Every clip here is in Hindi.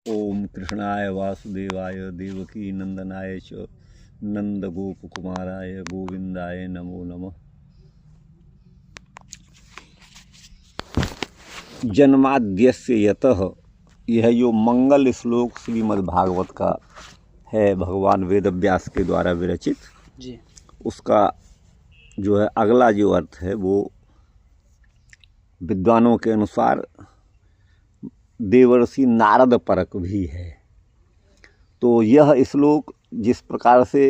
ओम कृष्णाय वासुदेवाय देवकी नंदनाय च नंदगोपकुमाराय गोविंदाय नमो नमः। जन्माद्यस्य यतः, यह जो मंगल श्लोक श्रीमद्भागवत का है, भगवान वेदव्यास के द्वारा विरचित जी, उसका जो है अगला जो अर्थ है वो विद्वानों के अनुसार देवर्षि नारद परक भी है। तो यह श्लोक जिस प्रकार से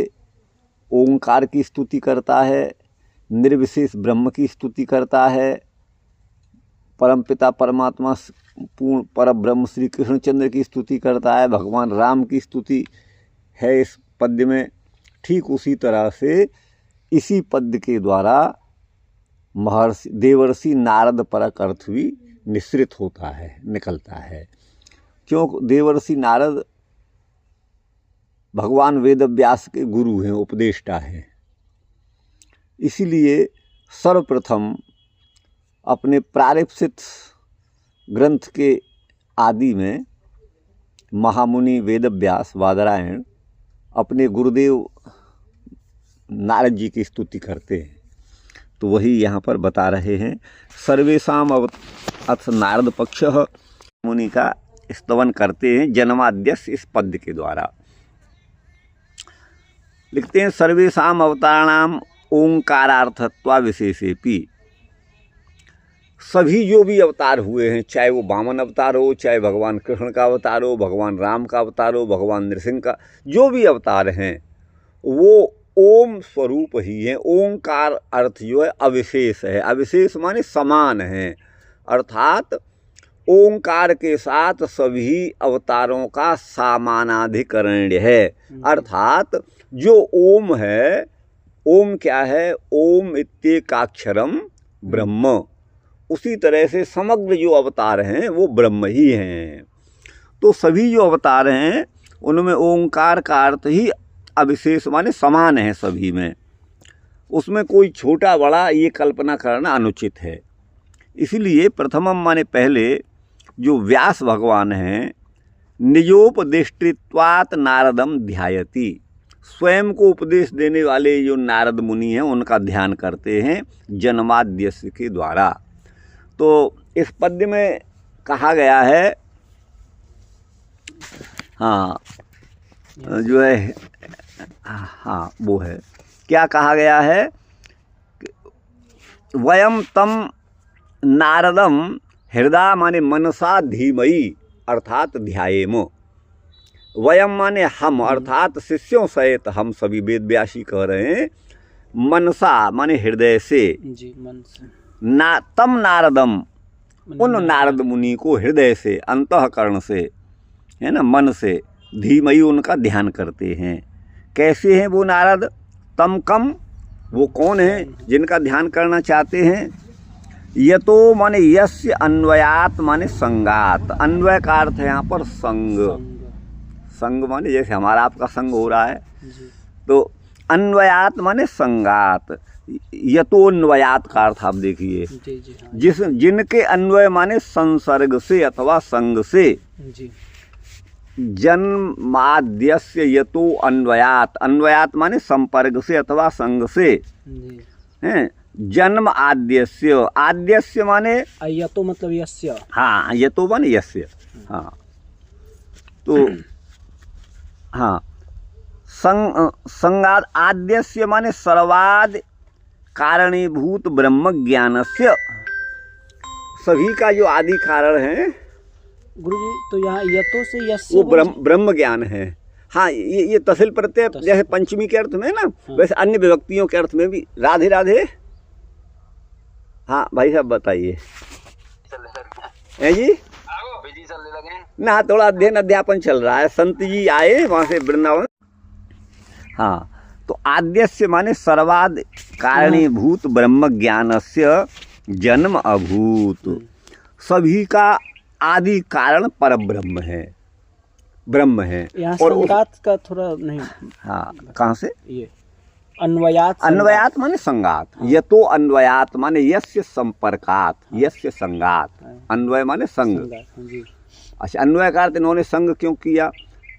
ओंकार की स्तुति करता है, निर्विशेष ब्रह्म की स्तुति करता है, परमपिता परमात्मा पूर्ण पर ब्रह्म श्री कृष्णचंद्र की स्तुति करता है, भगवान राम की स्तुति है इस पद्य में, ठीक उसी तरह से इसी पद्य के द्वारा महर्षि देवर्षि नारद परक अर्थ भी निश्रित होता है, निकलता है। क्यों? देवर्षि नारद भगवान वेदव्यास के गुरु हैं, उपदेष्टा हैं। इसीलिए सर्वप्रथम अपने प्रारंभिक ग्रंथ के आदि में महामुनि वेदव्यास वादरायण अपने गुरुदेव नारद जी की स्तुति करते हैं। तो वही यहाँ पर बता रहे हैं। सर्वेषाम अथ नारद पक्ष मुनि का स्तवन करते हैं जन्माद्यस्य इस पद्य के द्वारा। लिखते हैं सर्वेषाम अवताराणाम ओंकारार्थत्वा विशेषेपि, सभी जो भी अवतार हुए हैं, चाहे वो वामन अवतार हो, चाहे भगवान कृष्ण का अवतार हो, भगवान राम का अवतार हो, भगवान नृसिंह का, जो भी अवतार हैं वो ओम स्वरूप ही है। ओंकार अर्थ जो है अविशेष है। अविशेष माने समान है, अर्थात ओंकार के साथ सभी अवतारों का समानाधिकरण है। अर्थात जो ओम है, ओम क्या है? ओम इत्येकाक्षरम ब्रह्म। उसी तरह से समग्र जो अवतार हैं वो ब्रह्म ही हैं। तो सभी जो अवतार हैं उनमें ओंकार का अर्थ ही अविशेष माने समान है सभी में। उसमें कोई छोटा बड़ा ये कल्पना करना अनुचित है। इसलिए प्रथमम माने पहले जो व्यास भगवान हैं, निजोपदेष्टित्वात् नारदम ध्यायति, स्वयं को उपदेश देने वाले जो नारद मुनि हैं उनका ध्यान करते हैं जन्माद्यस्य के द्वारा। तो इस पद्य में कहा गया है, हाँ जो है, हाँ वो है, क्या कहा गया है? वयम तम नारदम हृदय माने मनसा धीमई अर्थात ध्यायेम। वयम माने हम, अर्थात शिष्यों सहित हम सभी वेदव्यासी कह रहे हैं, मनसा माने हृदय से, जी मन से, तम नारदम उन नारद मुनि को हृदय से, अंतःकरण से, है ना, मन से, धीमई उनका ध्यान करते हैं। कैसे हैं वो नारद? तम कम, वो कौन है जिनका ध्यान करना चाहते हैं? यतो माने यस्य, अन्वयात माने संगात। अन्वय का अर्थ है यहाँ पर संग। संग माने जैसे हमारा आपका संग हो रहा है, तो अन्वयात माने संगात। यतोन्वयात का अर्थ आप देखिए, जिनके अन्वय माने संसर्ग से अथवा संग से। जन्माद्यस्य यतो अन्वयात, अन्वयात माने संपर्क से अथवा संग से हैं। जन्म आद्यस्य, आद्यस्य माने यतो मतलब यस्य, हाँ यतो माने यस्य, हाँ तो हाँ संगाद आद्यस्य माने सर्वाद कारणीभूत ब्रह्म ज्ञानस्य, सभी का जो आदि कारण है गुरुजी। तो यहाँ यतो से यस्य वो ब्रह्म ज्ञान है। हाँ ये तहसील प्रत्यय जैसे पंचमी के अर्थ में ना, वैसे अन्य विभक्तियों के अर्थ में भी। राधे राधे। हाँ भाई साहब बताइए। जी ना, थोड़ा अध्ययन अध्यापन चल रहा है, संत जी आए वहाँ से वृंदावन। हाँ तो आद्यस्य माने सर्वाद कारणीभूत ब्रह्म ज्ञानस्य जन्म अभूत, सभी का आदि कारण पर ब्रह्म है, ब्रह्म है। और संगात का थोड़ा नहीं, हाँ कहाँ से? ये अन्वयात, अन्वयात माने संगात। यतो अन्वयात माने यस्य संपर्कात, यस्य संगात। अन्वय माने संग। अच्छा, अन्वय का अर्थ इन्होंने संग क्यों किया?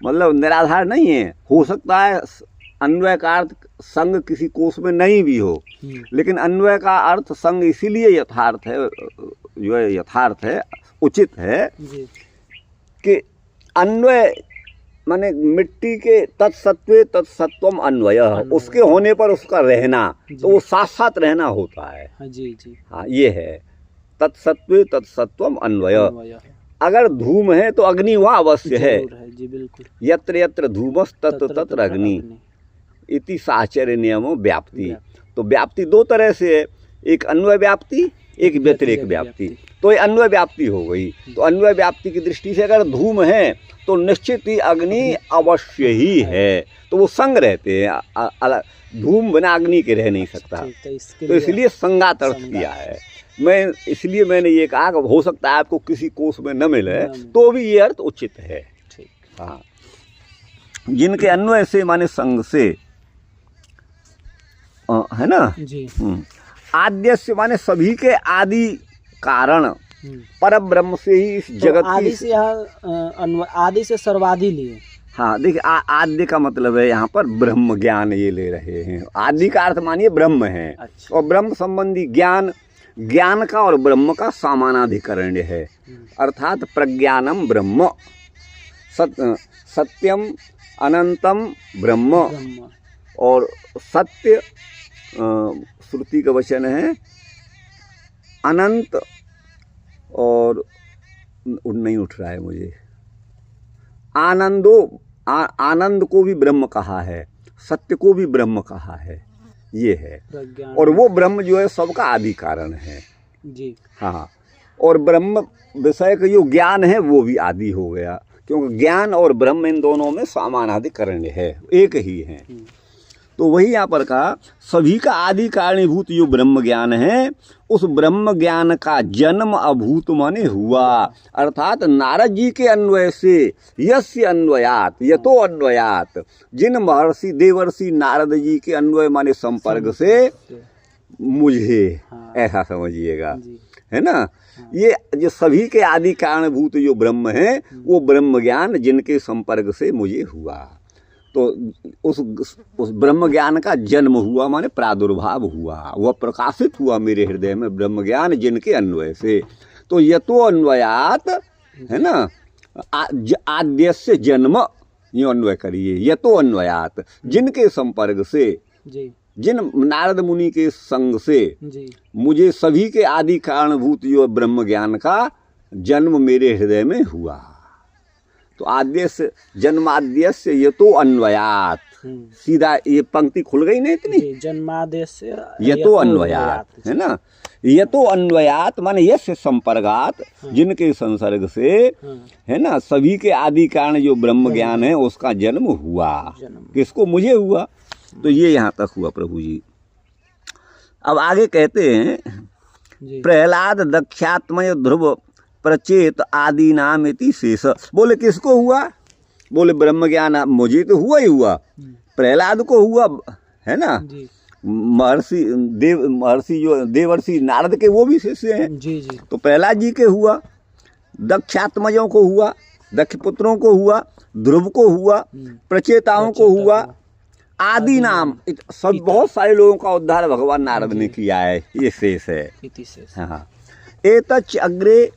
मतलब निराधार नहीं है, हो सकता है अन्वय का अर्थ संग किसी कोश में नहीं भी हो, लेकिन अन्वय का अर्थ संग इसीलिए यथार्थ है, जो है यथार्थ है, उचित है जी कि अन्वय माने मिट्टी के तत्सत्व तत्सत्वम अन्वय, उसके होने पर उसका रहना, तो वो साथ साथ रहना होता है। हाँ जी जी हाँ, ये है तत्सत्व तत्सत्वम अन्वय। अन्वय है। अगर धूम है तो अग्नि वहाँ अवश्य है। जरूर है जी, बिल्कुल। यत्र यत्र धूमस तत्र तत्र अग्नि इति साहचर्य नियमो व्याप्ति। तो व्याप्ति दो तरह से है, एक अन्वय व्याप्ति, एक व्यतिरेक व्याप्ति। तो ये अन्वय व्याप्ति हो गई। तो अन्वय व्याप्ति की दृष्टि से अगर धूम है तो निश्चित ही अग्नि अवश्य ही है, तो वो संग रहते हैं, धूम बिना अग्नि के रह नहीं सकता। तो इसलिए संगात अर्थ किया है। इसलिए मैंने ये कहा कि हो सकता है आपको किसी कोश में न मिले तो भी ये अर्थ उचित है। हाँ, जिनके अन्वय से माने संग से, है ना जी। आद्य से माने सभी के आदि कारण, पर ब्रह्म से ही इस जगत आदि की, से यहाँ आदि से सर्वादि लिए। हाँ देखिए, आद्य का मतलब है यहाँ पर ब्रह्म ज्ञान ये ले रहे हैं। आदि का अर्थ मानिए ब्रह्म है। अच्छा। और ब्रह्म संबंधी ज्ञान, ज्ञान का और ब्रह्म का समानाधिकरण है, अर्थात प्रज्ञानम ब्रह्म, सत्यम अनंतम ब्रह्म। और सत्य श्रुति का वचन है, अनंत और नहीं उठ रहा है मुझे, आनंद को भी ब्रह्म कहा है, सत्य को भी ब्रह्म कहा है, ये है। और वो ब्रह्म जो है सबका आदि कारण है जी। हाँ, और ब्रह्म विषय का जो ज्ञान है वो भी आदि हो गया, क्योंकि ज्ञान और ब्रह्म इन दोनों में समानाधिकरण है, एक ही है। तो वही यहाँ पर कहा, सभी का आदि कारणीभूत जो ब्रह्म ज्ञान है, उस ब्रह्म ज्ञान का जन्म अभूत माने हुआ, अर्थात नारद जी के अन्वय से, यस्य अन्वयात यतो अन्वयात, जिन महर्षि देवर्षि नारद जी के अन्वय माने संपर्क से मुझे, ऐसा समझिएगा, है ना। ये जो सभी के आदि कारणभूत जो ब्रह्म है, वो ब्रह्म ज्ञान जिनके संपर्क से मुझे हुआ, तो उस ब्रह्म ज्ञान का जन्म हुआ माने प्रादुर्भाव हुआ, वह प्रकाशित हुआ मेरे हृदय में ब्रह्म ज्ञान जिनके अन्वय से। तो यतो अन्वयात, है ना, आद्य से जन्म, ये अन्वय करिए, यतो अन्वयात, जिनके संपर्क से, जिन नारद मुनि के संग से मुझे सभी के आदि कारणभूत जो ब्रह्म ज्ञान का जन्म मेरे हृदय में हुआ। तो आद्य से जन्माद्य से ये तो अन्वयात, सीधा ये पंक्ति खुल गई नहीं इतनी, जन्माद्य से ये तो अन्वयात, है ना। ये तो अन्वयात माने यस्य संपर्गात, जिनके संसर्ग से, है ना, सभी के आदि कारण जो ब्रह्म ज्ञान है उसका जन्म हुआ। किसको? मुझे हुआ। तो ये यहाँ तक हुआ प्रभु जी। अब आगे कहते हैं, प्रहलाद दक्षात्मय ध्रुव प्रचेत आदि नाम इति शेष। बोले किसको हुआ? बोले ब्रह्म ज्ञान मुझे तो हुआ ही हुआ, प्रहलाद को हुआ, है ना। महर्षि जो देवर्षि नारद के वो भी शिष्य हैं जी। तो प्रहलाद जी के हुआ, दक्षात्मजों को हुआ, दक्ष पुत्रों को हुआ, ध्रुव को हुआ, प्रचेताओं को हुआ, आदि नाम, सब बहुत सारे लोगों का उद्धार भगवान नारद ने किया है, ये शेष है। हाँ, एतच्च अग्रे,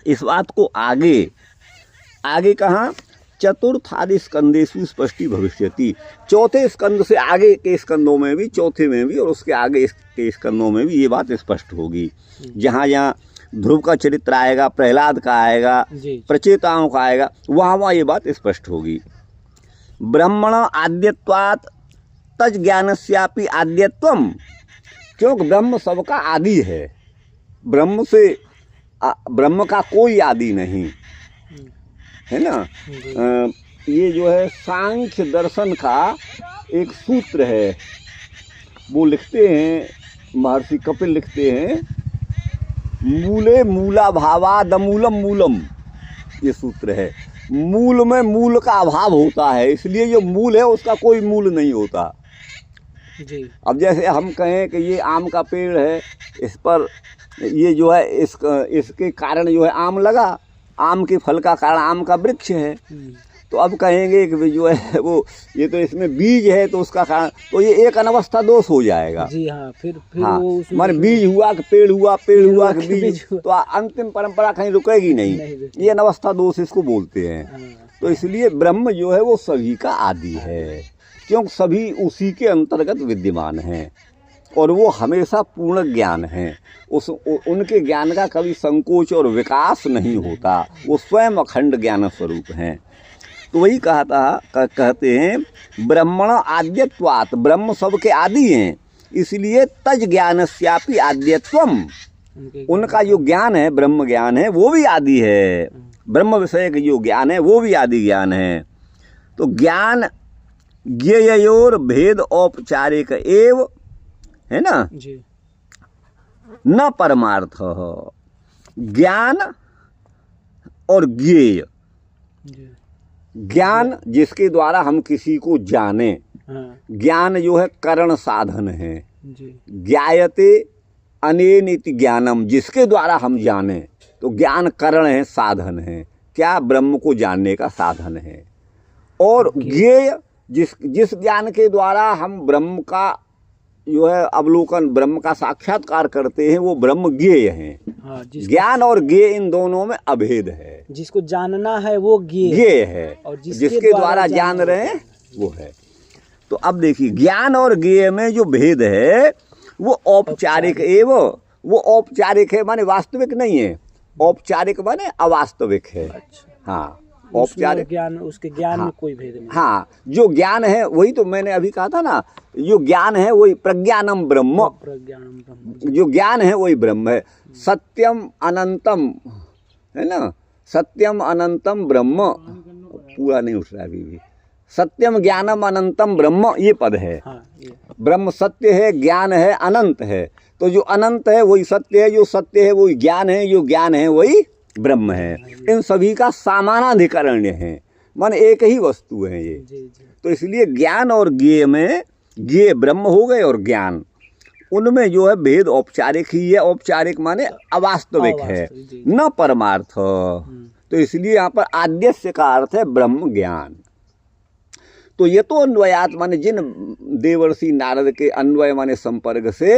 इस बात को आगे कहाँ? चतुर्थादि स्कंदेषु स्पष्टि भविष्यति। चौथे स्कंद से आगे के स्कंदों में भी, चौथे में भी और उसके आगे के स्कंदों में भी ये बात स्पष्ट होगी। जहाँ जहाँ ध्रुव का चरित्र आएगा, प्रहलाद का आएगा, प्रचेताओं का आएगा, वहाँ ये बात स्पष्ट होगी। ब्रह्मण आद्यत्वात् तज ज्ञानस्यापि आद्यत्वम, क्योंकि ब्रह्म सबका आदि है, ब्रह्म से ब्रह्म का कोई आदि नहीं, है ना। ये जो है सांख्य दर्शन का एक सूत्र है, वो लिखते हैं, महर्षि कपिल लिखते हैं, मूले मूला भावाद मूलम मूलम, ये सूत्र है। मूल में मूल का अभाव होता है, इसलिए जो मूल है उसका कोई मूल नहीं होता जी। अब जैसे हम कहें कि ये आम का पेड़ है, इस पर ये जो है इसके कारण जो है आम लगा, आम के फल का कारण आम का वृक्ष है। तो अब कहेंगे कि जो है वो ये तो इसमें बीज है तो उसका कारण, तो ये एक अनवस्था दोष हो जाएगा। जी हाँ, फिर हाँ, वो उसमें माने बीज हुआ कि पेड़ हुआ, पेड़ हुआ कि बीज, बीज हुआ। तो अंतिम परंपरा कहीं रुकेगी नहीं। ये अनवस्था दोष इसको बोलते हैं। हाँ, तो इसलिए ब्रह्म जो है वो सभी का आदि है, क्योंकि सभी उसी के अंतर्गत विद्यमान हैं और वो हमेशा पूर्ण ज्ञान है। उनके ज्ञान का कभी संकोच और विकास नहीं होता, वो स्वयं अखंड ज्ञान स्वरूप हैं। तो वही कहते हैं ब्रह्मण आद्यत्वात्, ब्रह्म सबके आदि हैं, इसलिए तज ज्ञानस्यापि आद्यत्वम, उनका जो ज्ञान है ब्रह्म ज्ञान है वो भी आदि है, ब्रह्म विषय का जो ज्ञान है वो भी आदि ज्ञान है। तो ज्ञान ज्ञेयोर भेद औपचारिक एव है ना, जी न परमार्थ, ज्ञान और ज्ञेय, जी ज्ञान जिसके द्वारा हम किसी को जाने, हाँ, ज्ञान जो है करण साधन है। जी ज्ञायते अनेन इति ज्ञानम, जिसके द्वारा हम जाने, तो ज्ञान करण है, साधन है, क्या ब्रह्म को जानने का साधन है। और ज्ञेय जिस ज्ञान के द्वारा हम ब्रह्म का जो है अवलोकन, ब्रह्म का साक्षात्कार करते हैं, वो ब्रह्म ज्ञेय हैं। हाँ, ज्ञान और ज्ञेय इन दोनों में अभेद है। जिसको जानना है वो ज्ञेय है और जिसके द्वारा जान रहे हैं वो है। तो अब देखिए ज्ञान और ज्ञेय में जो भेद है वो औपचारिक एवं, वो औपचारिक है माने वास्तविक नहीं है, औपचारिक माने अवास्तविक है। अच्छा, हाँ, औपचारिक ज्ञान, उसके ज्ञान में कोई भेद नहीं। हाँ, जो ज्ञान है वही तो मैंने अभी कहा था ना, जो ज्ञान है वही प्रज्ञानम ब्रह्म, प्रज्ञानम ब्रह्म, जो ज्ञान है वही ब्रह्म है। सत्यम अनंतम है ना, सत्यम अनंतम ब्रह्म, पूरा नहीं उठ रहा अभी भी, सत्यम ज्ञानम अनंतम ब्रह्म, ये पद है। हाँ, ये ब्रह्म सत्य है, ज्ञान है, अनंत है। तो जो अनंत है वही सत्य है, जो सत्य है वही ज्ञान है, जो ज्ञान है वही ब्रह्म है। इन सभी का समानाधिकरण है, मन एक ही वस्तु है ये। जी जी, तो इसलिए ज्ञान और ज्ञेय में, ज्ञेय ब्रह्म हो गए और ज्ञान, उनमें जो है भेद औपचारिक ही है। औपचारिक माने अवास्तविक है, जी, न परमार्थ। तो इसलिए यहाँ पर आद्यस्य का अर्थ है ब्रह्म ज्ञान। तो ये तो अन्वयात माने जिन देवर्षि नारद के अन्वय माने संपर्क से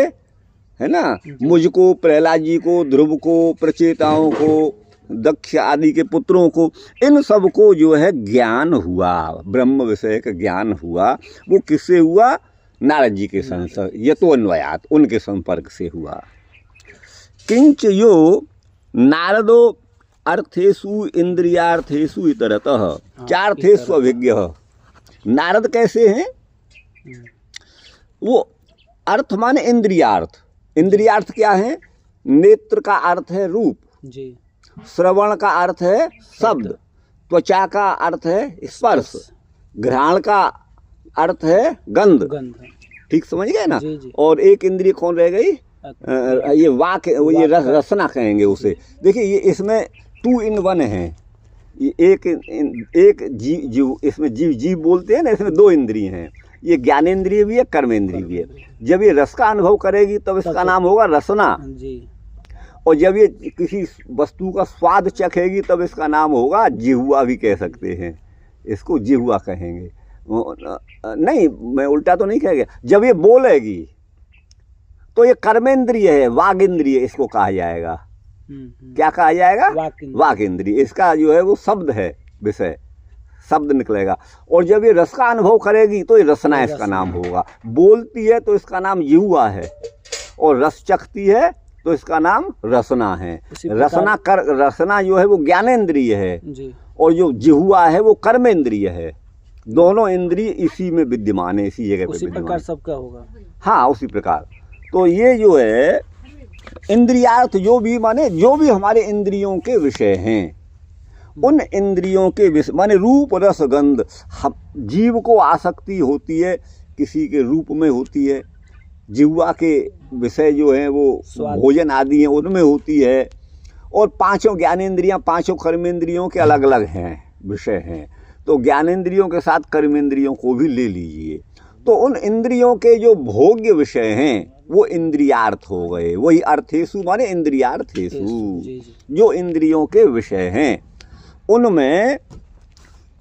है ना, मुझको, प्रहलाद जी को, ध्रुव को, प्रचेताओं को, दक्ष आदि के पुत्रों को, इन सब को जो है ज्ञान हुआ, ब्रह्म विषय का ज्ञान हुआ। वो किससे हुआ? नारद जी के संसर्ग, ये तो अन्वयात, उनके संपर्क से हुआ। किंच यो नारदो अर्थेषु इंद्रियार्थेषु इतरतः चार्थेषु अभिज्ञ। नारद कैसे हैं? वो अर्थ माने इंद्रियार्थ, इंद्रियार्थ क्या है? नेत्र का अर्थ है रूप जी, श्रवण का अर्थ है शब्द, त्वचा का अर्थ है स्पर्श, घ्राण का अर्थ है गंध। ठीक समझ गए ना? जी जी। और एक इंद्रिय कौन रह गई? ये वाक, ये रसना कहेंगे उसे। देखिए ये इसमें 2 in 1 है। ये एक जीव, इसमें जीव बोलते हैं ना, इसमें 2 इंद्रिय हैं। ये ज्ञानेंद्रिय भी है, कर्मेंद्रिय भी है। जब ये रस का अनुभव करेगी तब इसका नाम होगा रसना जी, और जब ये किसी वस्तु का स्वाद चखेगी तब इसका नाम होगा जिह्वा, भी कह सकते हैं इसको, जिह्वा कहेंगे। नहीं, मैं उल्टा तो नहीं कहेगा। जब ये बोलेगी तो ये कर्मेंद्रिय है, वाग इंद्रिय इसको कहा जाएगा। क्या कहा जाएगा? वाक इंद्रिय। इसका जो है वो शब्द है, विषय शब्द निकलेगा। और जब ये रस का अनुभव करेगी तो ये रसना इसका नाम होगा। बोलती है तो इसका नाम जिह्वा है, और रस चखती है तो इसका नाम रसना है। रसना जो है वो ज्ञानेंद्रिय है जी, और जो जिह्वा है वो कर्मेंद्रिय है। दोनों इंद्रिय इसी में विद्यमान है, इसी जगह पे विद्यमान। उसी प्रकार सबका होगा। हाँ, उसी प्रकार। तो ये जो है इंद्रियार्थ, जो भी माने जो भी हमारे इंद्रियों के विषय हैं, उन इंद्रियों के विषय माने रूप रस गंध। जीव को आसक्ति होती है किसी के रूप में होती है, जिह्वा के विषय जो हैं वो भोजन आदि हैं उनमें होती है, और 5 ज्ञानेंद्रियां 5 कर्मेंद्रियों के अलग अलग हैं, विषय हैं। तो ज्ञानेंद्रियों के साथ कर्मेंद्रियों को भी ले लीजिए। तो उन इंद्रियों के जो भोग्य विषय हैं वो इंद्रियार्थ हो गए। वही अर्थेषु माने इंद्रियार्थेषु, जी जी जो इंद्रियों के विषय हैं उनमें,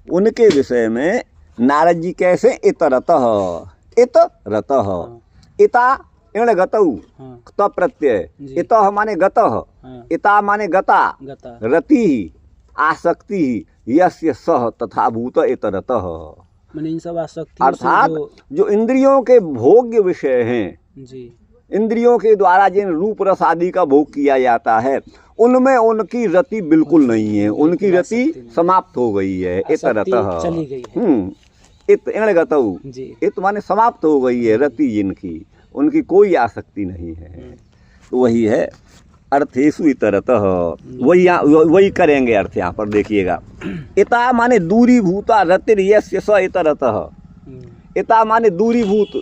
उनके विषय में नारद जी कैसे इतरतः, इतरतः, इता इण गतौ हाँ त प्रत्यय, जी। इतः माने गतः, हाँ इता माने गता, गता रति आसक्ति यस्य सह तथा भूत इतरतः। मैंने इन सब आसक्तियों से अर्थात जो इंद्रियों के भोग्य विषय हैं, जी इंद्रियों के द्वारा जिन रूप रस आदि का भोग किया जाता है उनमें उनकी रति बिल्कुल नहीं है, उनकी रति समाप्त हो गई है। आसक्ति इतरतः चली गई है। इत इण गतौ, जी इत माने समाप्त हो गई है रति जिनकी, उनकी कोई आसक्ति नहीं है। तो वही है अर्थेषु इतरतः, वही करेंगे अर्थ यहाँ पर देखिएगा। इता माने दूरीभूता रतिर् यस्य स इतरतः, इता माने दूरीभूत,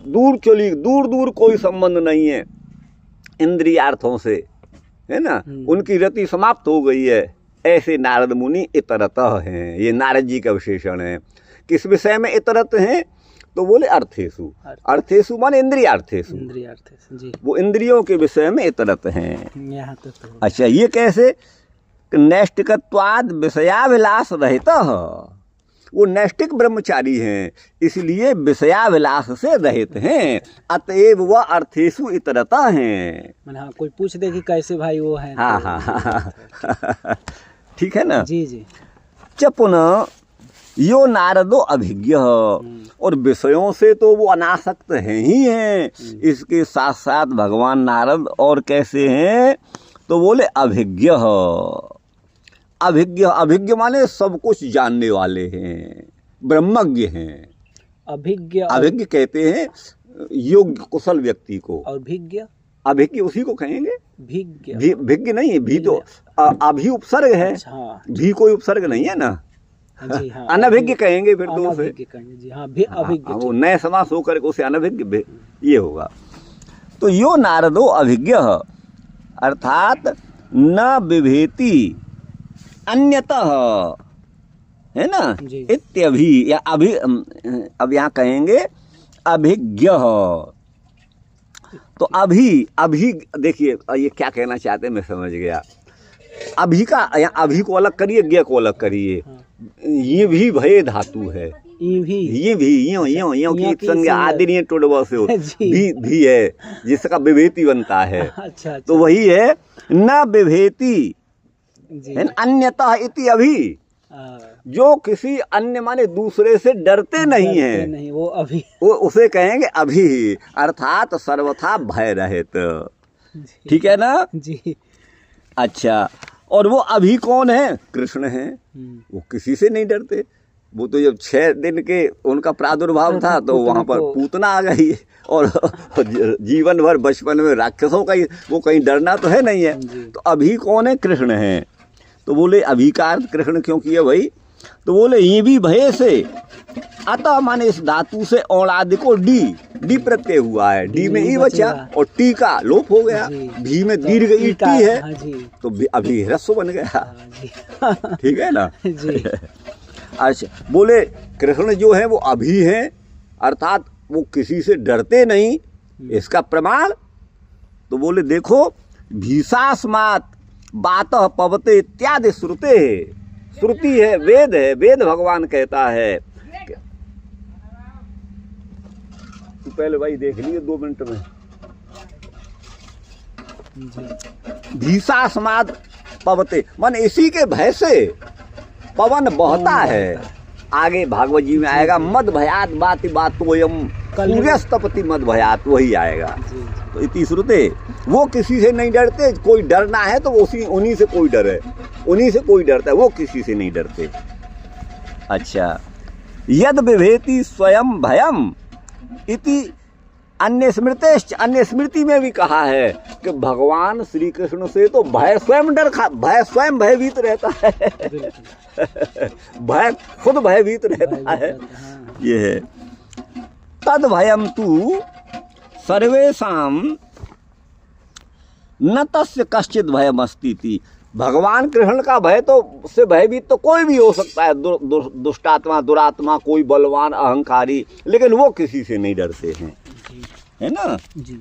दूर चली, दूर दूर कोई संबंध नहीं है इंद्रियार्थों से, है ना, उनकी रति समाप्त हो गई है, ऐसे नारद मुनि इतरतः हैं। ये नारद जी का विशेषण है। किस विषय में इतरत हैं? तो बोले अर्थेषु, अर्थेषु माने इंद्रियार्थेषु, इंद्रियार्थेषु जी वो इंद्रियों के विषय में इतरत हैं। यहाँ तक तो अच्छा, ये कैसे? नैष्टिकत्वाद विषयाभिलाष रहितः, वो नैष्टिक ब्रह्मचारी हैं इसलिए विषयाभिलाष से रहित हैं, अतएव वह अर्थेषु इतरता हैं। मैंने हाँ कोई पूछ दे कि कैसे भाई वो है हाँ हाँ हाँ ठीक है ना। जी जी च पुनः यो नारदो अभिज्ञ, और विषयों से तो वो अनासक्त हैं ही हैं, इसके साथ साथ भगवान नारद और कैसे हैं? तो बोले अभिज्ञ, अभिज्ञ, अभिज्ञ माने सब कुछ जानने वाले हैं, ब्रह्मज्ञ हैं। अभिज्ञ अभिज्ञ कहते हैं योग्य कुशल व्यक्ति को, और भिज्ञ, अभिज्ञ उसी को कहेंगे। भिज्ञ भिज्ञ नहीं, भी तो अभी उपसर्ग है, हाँ भी कोई उपसर्ग नहीं है ना, जी हाँ अनभिज्ञ कहेंगे फिर तो उसे। अनभिज्ञ कहेंगे जी हाँ अभिज्ञ वो नए समास होकर के उसे अनभिज्ञ ये होगा। तो यो नारदो अभिज्ञ, अर्थात न विभेति अन्यतः, है ना, जी। इत्यभि या अभि, अब यहाँ कहेंगे अभिज्ञ। तो अभी, अभी देखिए ये क्या कहना चाहते हैं मैं समझ गया। अभी का या अभी को अलग करिए, ज्ञ को अलग करिए। ये भी भय धातु है, ये भी यो यो यो की एक संज्ञा आदि नहीं टोडवा से हो, भी है जिसका विभेति बनता है। अच्छा तो वही है न विभेति जी अन्यतः इति अभी, जो किसी अन्य माने दूसरे से डरते नहीं है, नहीं वो अभी वो उसे कहेंगे अभी, अर्थात सर्वथा भय रहित। ठीक है ना जी। अच्छा, और वो अभी कौन है? कृष्ण है। वो किसी से नहीं डरते। वो तो जब 6 दिन के उनका प्रादुर्भाव था तो वहाँ पर पूतना आ गई, और जीवन भर बचपन में राक्षसों का ही वो कहीं डरना तो है नहीं है। तो अभी कौन है? कृष्ण है। तो बोले अभी का अर्थ कृष्ण क्यों किया भाई? तो बोले ये भी भय से, अतः माने इस धातु से औलादि को डी प्रत्यय हुआ है, डी में ई बचा और टी का लोप हो गया, भी में दीर्घ ई टी है, तो अभी ह्रस्व बन गया। ठीक है ना जी। अच्छा, बोले कृष्ण जो है वो अभी है, अर्थात वो किसी से डरते नहीं, इसका प्रमाण? तो बोले देखो भीषास्मात् बातः पवते इत्यादि श्रुते है, श्रुति है, वेद है, वेद भगवान कहता है। तो पहले भाई देख लिए 2 मिनट में। भीषास्मात् पवते मन इसी के भय से पवन बहता है। आगे भागवत जी में आएगा मद भयात बाति बातोयम सूर्यस्तपति मद भयात, वही आएगा। तो इति श्रुते, वो किसी से नहीं डरते, कोई डरना है तो उन्हीं से कोई डरे, उन्हीं से कोई डरता है, वो किसी से नहीं डरते। अच्छा, यद विभेति स्वयं भयम इति अन्य स्मृतेश्च, अन्य स्मृति में भी कहा है कि भगवान श्री कृष्ण से तो भय स्वयं भय स्वयं भयभीत रहता है। भय खुद भयभीत रहता है। ये है तद भयम तु सर्वेषाम न तस्य कश्चित भयम अस्ति। भगवान कृष्ण का भय तो उससे भयभीत तो कोई भी हो सकता है, दुष्टात्मा, दुरात्मा, कोई बलवान, अहंकारी, लेकिन वो किसी से नहीं डरते हैं। है ना। जी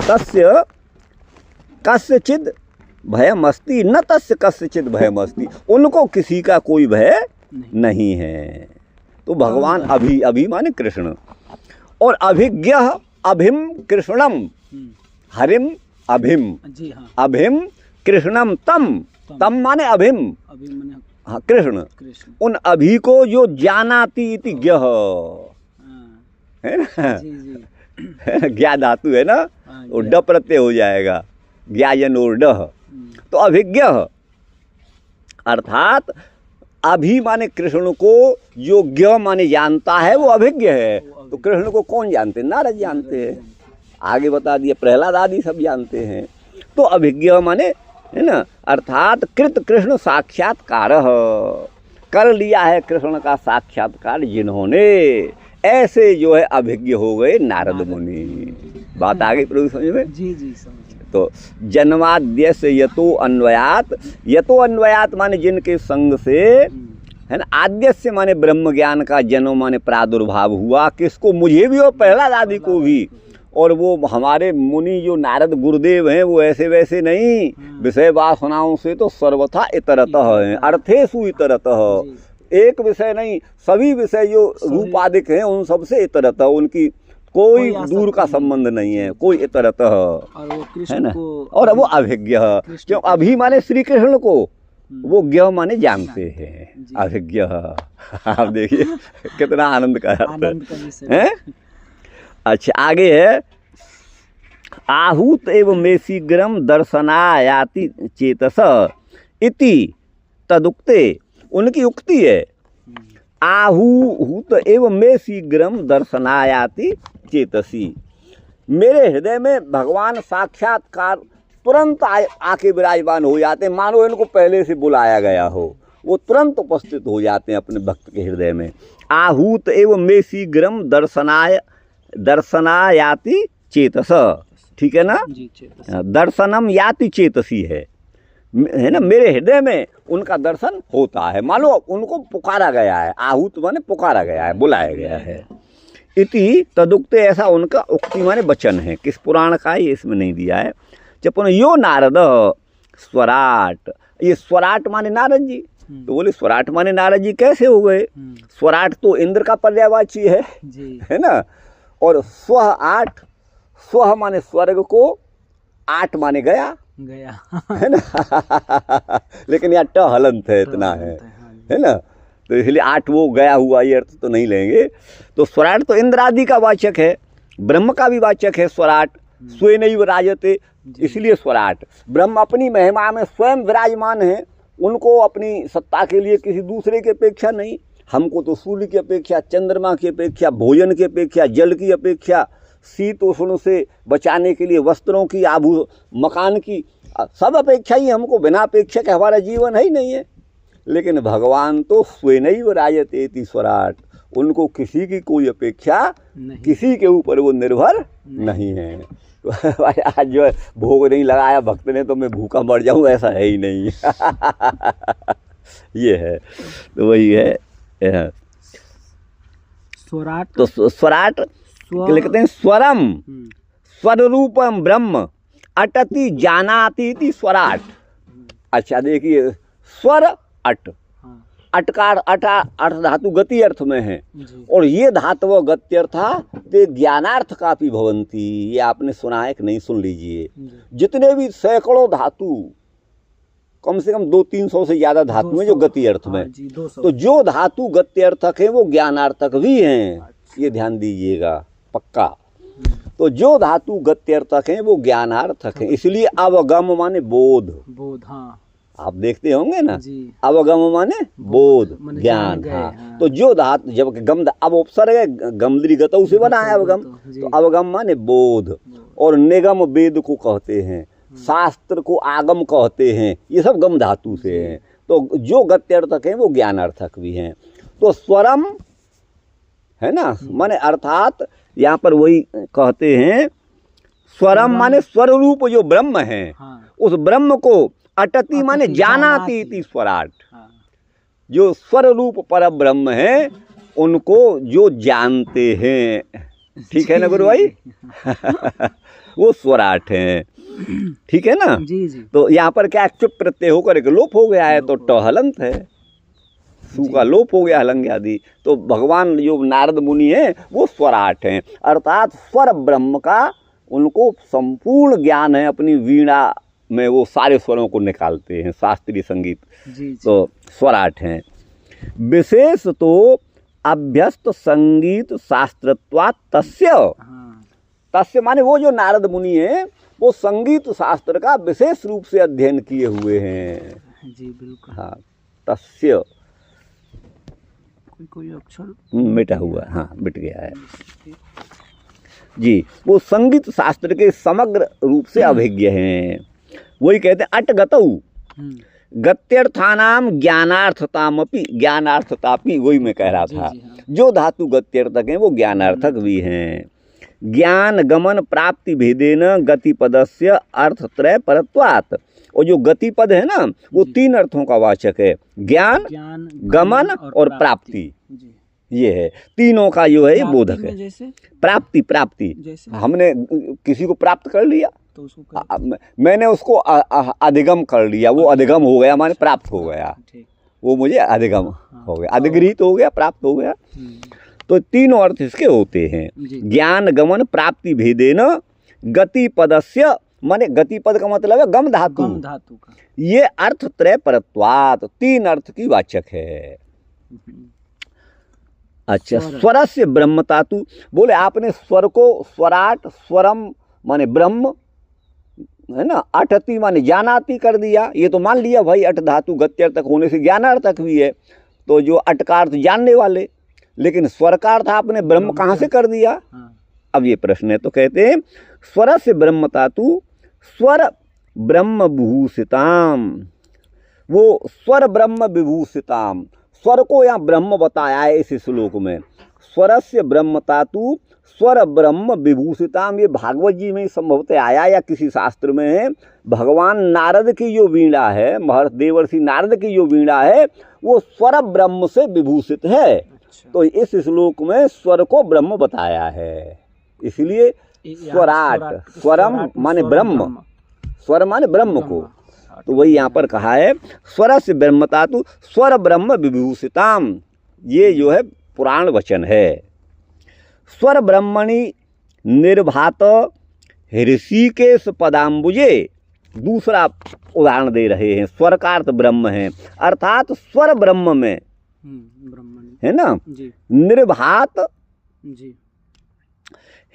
तस्य कस्यचिद भयमस्ति न तस्य कस्यचिद भयमस्ति, उनको किसी का कोई भय नहीं है। तो भगवान अभी अभी माने कृष्ण, और अभिज्ञ अभिम कृष्णम, हरिम अभिम, जी हाँ, अभिम कृष्णम तम, तम माने अभिम, अभी मैंने हाँ कृष्ण, कृष्ण, उन अभी को जो जानाति इति ज्ञ, हाँ, है ना, जी जी, ज्ञा धातु है ना, हाँ, और ड प्रत्यय हो जाएगा, ज्ञायन और डह, तो अभिज्ञ अर्थात अभी माने कृष्ण को जो ज्ञ माने जानता है वो अभिज्ञ है। तो कृष्ण को कौन जानते हैं? नारद जानते हैं, आगे बता दिए प्रहलाद आदि सब जानते हैं। तो अभिज्ञ माने, है ना, अर्थात कृत कृष्ण साक्षात्कार, कर लिया है कृष्ण का साक्षात्कार जिन्होंने, ऐसे जो है अभिज्ञ हो गए नारद मुनि। बात आ गई प्रभु समझ में? जी जी समझ। तो जन्माद्य से यतो अन्वयात माने जिनके संग से, है ना, आद्य से माने ब्रह्म ज्ञान का जन्म माने प्रादुर्भाव हुआ, किसको? मुझे भी और प्रहलाद आदि को भी। और वो हमारे मुनि जो नारद गुरुदेव हैं वो ऐसे वैसे नहीं, विषय वासनाओं से तो सर्वथा इतरतः हैं, अर्थेषु इतरतः, एक विषय नहीं, सभी विषय जो रूपादिक हैं उन सबसे इतरतः, उनकी कोई दूर का संबंध नहीं है, कोई इतरतः, और वो कृष्ण है ना, को, और वो अभिज्ञ, क्यों? अभी माने श्री कृष्ण को, वो ज्ञ माने जानते हैं, अभिज्ञ। आप देखिए कितना आनंद का आनंद का विषय है। अच्छा आगे है, आहूत एवं मे शीघ्रम दर्शनायाति चेतस इति तदुक्ते, उनकी उक्ति है, आहूत एवं मे शीघ्रम दर्शनायाति चेतसी, मेरे हृदय में भगवान साक्षात्कार तुरंत आके विराजमान हो जाते हैं, मानो इनको पहले से बुलाया गया हो, वो तुरंत उपस्थित हो जाते हैं अपने भक्त के हृदय में। आहूत एवं मे शीघ्रम दर्शनायाति चेतस, ठीक है ना, जी चेतस, दर्शनम याति चेतसी है ना, मेरे हृदय में उनका दर्शन होता है, मान लो उनको पुकारा गया है, आहूत माने पुकारा गया है, बुलाया गया है। इति तदुक्ते, ऐसा उनका उक्ति माने वचन है, किस पुराण का ये इसमें नहीं दिया है। जब यो नारद स्वराट, ये स्वराट माने नारद जी, तो बोले स्वराट माने नारद जी कैसे हो गए? स्वराट तो इंद्र का पर्यायवाची है, है ना, और स्व आठ, स्व माने स्वर्ग को, आठ माने गया, है ना लेकिन यहाँ ट हलंत है, इतना है ना, तो इसलिए आठ वो गया हुआ, ये अर्थ तो नहीं लेंगे। तो स्वराट तो इंद्र आदि का वाचक है, ब्रह्म का भी वाचक है स्वराट, स्वेनैव राजते, इसलिए स्वराट। ब्रह्म अपनी महिमा में स्वयं विराजमान है, उनको अपनी सत्ता के लिए किसी दूसरे की अपेक्षा नहीं, हमको तो सूर्य की अपेक्षा, चंद्रमा की अपेक्षा, भोजन की अपेक्षा, जल की अपेक्षा, शीत उष्ण से बचाने के लिए वस्त्रों की, मकान की, सब अपेक्षा ही हमको, बिना अपेक्षा के हमारा जीवन है ही नहीं है। लेकिन भगवान तो स्वेनैव राजते इति स्वराट, उनको किसी की कोई अपेक्षा, किसी के ऊपर वो निर्भर नहीं है। तो आज जो है भोग नहीं लगाया भक्त ने तो मैं भूखा मर जाऊं, ऐसा है ही नहीं ये है, तो वही है स्वराट। तो स्वराट लिखते हैं स्वरम, स्वरूपम ब्रह्म अटति जानाति इति स्वराट। अच्छा देखिए, स्वर अट, अटकार अटा अर्थ धातु गति अर्थ में है, और ये धातु गत्यर्था ते ज्ञानार्थ कापि भवंती, ये आपने सुना है कि नहीं? सुन लीजिए, जितने भी सैकड़ों धातु, कम से कम 200-300 से ज़्यादा धातु हैं जो गति अर्थ में, तो जो धातु गत्यर्थक है वो ज्ञानार्थक भी हैं, ये ध्यान दीजिएगा पक्का। तो जो धातु गत्यर्थक हैं वो ज्ञानार्थक हैं, इसलिए अवगम माने बोध, बोध, हाँ आप देखते होंगे ना, अवगम माने बोध, ज्ञान, हाँ। तो जो धातु, जब गम, अब उपसर्ग है, गमद्री गतौ से बना है अवगम, तो अवगम माने बोध, और निगम वेद को कहते हैं, शास्त्र को आगम कहते हैं, ये सब गम धातु से हैं। तो जो गत्यर्थक हैं वो ज्ञानार्थक भी हैं। तो स्वरम है ना, माने अर्थात यहाँ पर वही कहते हैं, स्वरम माने स्वरूप जो ब्रह्म है, उस ब्रह्म को अटति माने जानाति इति स्वराट, जो स्वरूप पर ब्रह्म है उनको जो जानते हैं, ठीक है ना गुरु भाई? वो स्वराट हैं, ठीक है ना? जी जी। तो यहाँ पर क्या चुप प्रत्यय होकर के लोप हो गया है, तो ट हलंत है, सु का लोप हो गया हलंग आदि। तो भगवान जो नारद मुनि हैं वो स्वराट हैं, अर्थात स्वर ब्रह्म का उनको संपूर्ण ज्ञान है। अपनी वीणा में वो सारे स्वरों को निकालते हैं, शास्त्रीय संगीत। जी जी। तो स्वराट हैं। विशेष तो अभ्यस्त संगीत शास्त्रत्वात् तस्य, हाँ तस्य माने वो जो नारद मुनि हैं वो संगीत शास्त्र का विशेष रूप से अध्ययन किए हुए हैं। जी बिल्कुल। हाँ, तस्य कोई अक्षर मिटा हुआ, हाँ मिट गया है जी। वो संगीत शास्त्र के समग्र रूप से अभिज्ञ हैं। वही कहते हैं अटगतौ गत्यर्थानाम ज्ञानार्थतामपि, ज्ञानार्थतापि वही मैं कह रहा जी था। जी, हाँ। जो धातु गत्यर्थक हैं वो ज्ञानार्थक भी हैं। ज्ञान गमन प्राप्ति भेदेन गतिपदस्य अर्थत्रय परत्वात्। और जो गतिपद है ना वो जी। 3 अर्थों का वाचक है, ज्ञान ज्ञान गमन और प्राप्ति। जी। ये है, तीनों का जो है ये प्राप्ति बोधक में है। जैसे प्राप्ति, प्राप्ति जैसे हमने किसी को प्राप्त कर लिया, तो उसको कर मैंने उसको अधिगम कर लिया, वो अधिगम हो गया माने प्राप्त हो गया, ठीक। वो मुझे अधिगम हो गया, अधिगृहित हो गया, प्राप्त हो गया। तो तीनों अर्थ इसके होते हैं। जी। ज्ञान गमन प्राप्ति भेदेन गति पदस्य, माने गति पद का मतलब है गम धातु, गम धातु का। ये अर्थ त्रय परत्वात्, 3 अर्थ की वाचक है। अच्छा, स्वर। स्वरस्य ब्रह्म धातु, बोले आपने स्वर को स्वराट, स्वरम माने ब्रह्म है ना, अटति माने जानाति कर दिया। ये तो मान लिया भाई अट धातु गत्यर्थक होने से ज्ञानार्थक भी है, तो जो अटकार्थ जानने वाले, लेकिन स्वर का अर्थ आपने ब्रह्म कहाँ से कर दिया? हाँ। अब ये प्रश्न है। तो कहते हैं स्वरस्य ब्रह्म धातु स्वर ब्रह्म विभूषिताम, वो स्वर ब्रह्म विभूषिताम, स्वर को यहाँ ब्रह्म बताया है इस श्लोक में। स्वरस्य ब्रह्म धातु स्वर ब्रह्म विभूषिताम, ये भागवत जी में संभवतः आया या किसी शास्त्र में है। भगवान नारद की जो वीणा है, महर्षि देवर्षि नारद की जो वीणा है वो स्वर ब्रह्म से विभूषित है। अच्छा। तो इस श्लोक में स्वर को ब्रह्म बताया है, इसलिए स्वराट, स्वरम माने ब्रह्म, स्वर माने ब्रह्म को। तो वही यहाँ पर कहा है स्वरस्य ब्रह्म धातु स्वर ब्रह्म विभूषिताम, ये जो है पुराण वचन है। स्वर ब्रह्मणि निर्भात ऋषिकेश पदाम्बुजे, दूसरा उदाहरण दे रहे हैं। स्वर का अर्थ ब्रह्म है, अर्थात स्वर ब्रह्म में ब्रह्मणि है ना, जी निर्भात जी।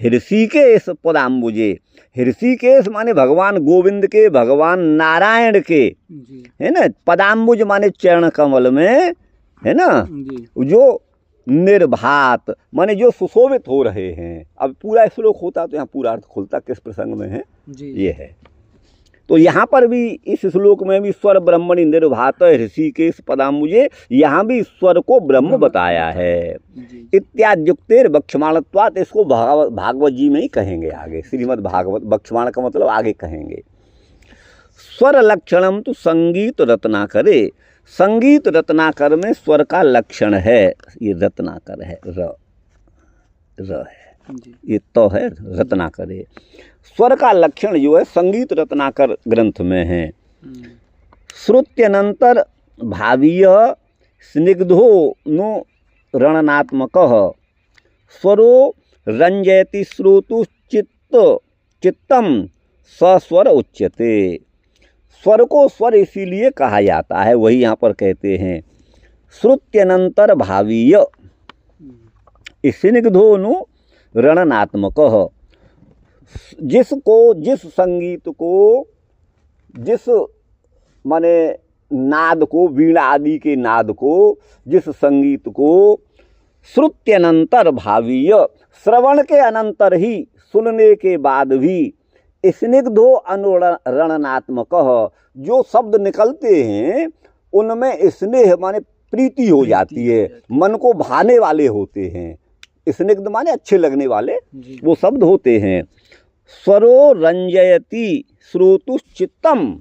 ऋषिकेश पदाम्बुजे, ऋषिकेश माने भगवान गोविंद के, भगवान नारायण के जी है ना, पदाम्बुज माने चरण कमल में है ना, जी। जो निर्भात माने जो सुशोभित हो रहे हैं। अब पूरा श्लोक होता तो यहाँ पूरा अर्थ खुलता, किस प्रसंग में है जी। ये है। तो यहाँ पर भी इस श्लोक में भी स्वर ब्रह्मणि निर्भात ऋषिकेश पदाम्बुजे, यहाँ भी स्वर को ब्रह्म बताया है। जी। इत्याद्युक्तेर बक्षमाणत्वात्, इसको भागवत जी में ही कहेंगे आगे, श्रीमद् भागवत। बक्षमाण का मतलब आगे कहेंगे। स्वर लक्षणम तो संगीत रत्नाकरे, संगीत रत्नाकर में स्वर का लक्षण है, ये रत्नाकर है, र है, जी। ये तो है रत्नाकरे। स्वर का लक्षण जो है संगीत रत्नाकर ग्रंथ में है। श्रुत्यनंतर भावीय स्निग्धो नो रणनात्मकः स्वरो रंजयति श्रोतु चित्तम सस्वर उच्यते। स्वर को स्वर इसीलिए कहा जाता है, वही यहाँ पर कहते हैं श्रुत्यनंतर भावीय स्निग्धो नु रणनात्मकः, जिसको, जिस संगीत को, जिस माने नाद को, वीणा आदि के नाद को, जिस संगीत को श्रुत्यनंतर भावीय, श्रवण के अनंतर ही, सुनने के बाद भी, स्निग्धो अनुरणनात्मक, जो शब्द निकलते हैं उनमें स्नेह माने प्रीति हो जाती है, मन को भाने वाले होते हैं। स्निग्ध माने अच्छे लगने वाले वो शब्द होते हैं। स्वरो रंजयति श्रोतु चित्तम,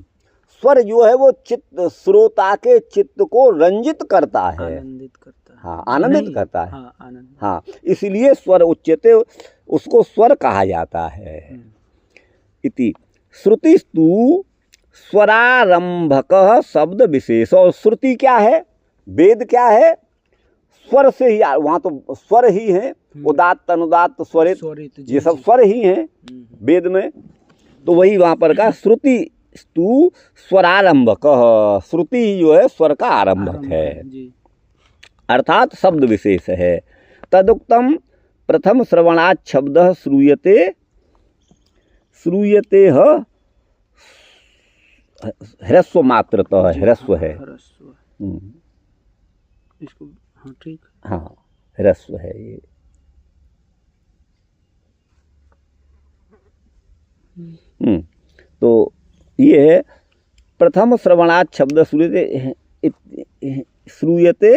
स्वर जो है वो चित्त, श्रोता के चित्त को रंजित करता है, आनंदित करता है। हाँ आनंदित करता है, हाँ आनंद, हाँ इसलिए स्वर उच्यते उसको स्वर कहा जाता है। इति श्रुतिस्तु स्वरारंभक शब्द विशेष। और श्रुति क्या है, वेद क्या है, स्वर से ही, वहाँ तो स्वर ही है, उदात्त अनुदात्त स्वरित ये सब स्वर ही हैं वेद में। तो वही वहाँ पर का श्रुति स्तु स्वरारंभक, श्रुति जो है स्वर का आरंभक है, अर्थात शब्द विशेष है। तदुक्तम प्रथम श्रवणात् शब्द श्रूयते ह्रस्व मात्रतः, ह्रस्व है। इसको हाँ ठीक, हाँ ह्रस्व है ये। तो ये है प्रथम श्रवणात् शब्द श्रूयते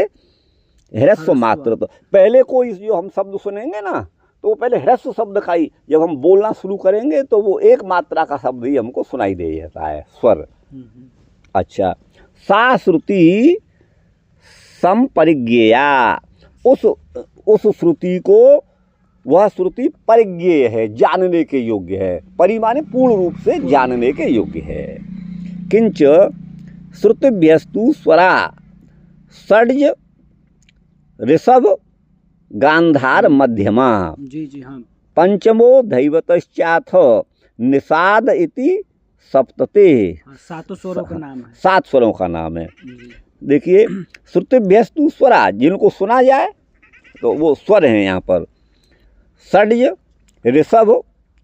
ह्रस्व मात्र। तो पहले कोई जो हम शब्द सुनेंगे ना तो वो पहले ह्रस्व शब्द का ही, जब हम बोलना शुरू करेंगे तो वो एक मात्रा का शब्द ही हमको सुनाई दे जाता है, स्वर। अच्छा, सा श्रुति संपरिज्ञेया, उस श्रुति को, वह श्रुति परिज्ञेय है, जानने के योग्य है। परि माने पूर्ण रूप से जानने के योग्य है। किंच श्रुतिभ्यस्तु स्वरा षड्ज ऋषभ गांधार मध्यमा, जी हाँ, पंचमो दैवतश्चाथ निषाद इति सप्तते। 7 स्वरों का नाम है, 7 स्वरों का नाम है। देखिए, श्रुतिभ्यस्तु स्वरा, जिनको सुना जाए तो वो स्वर हैं यहाँ पर। षड्ज ऋषभ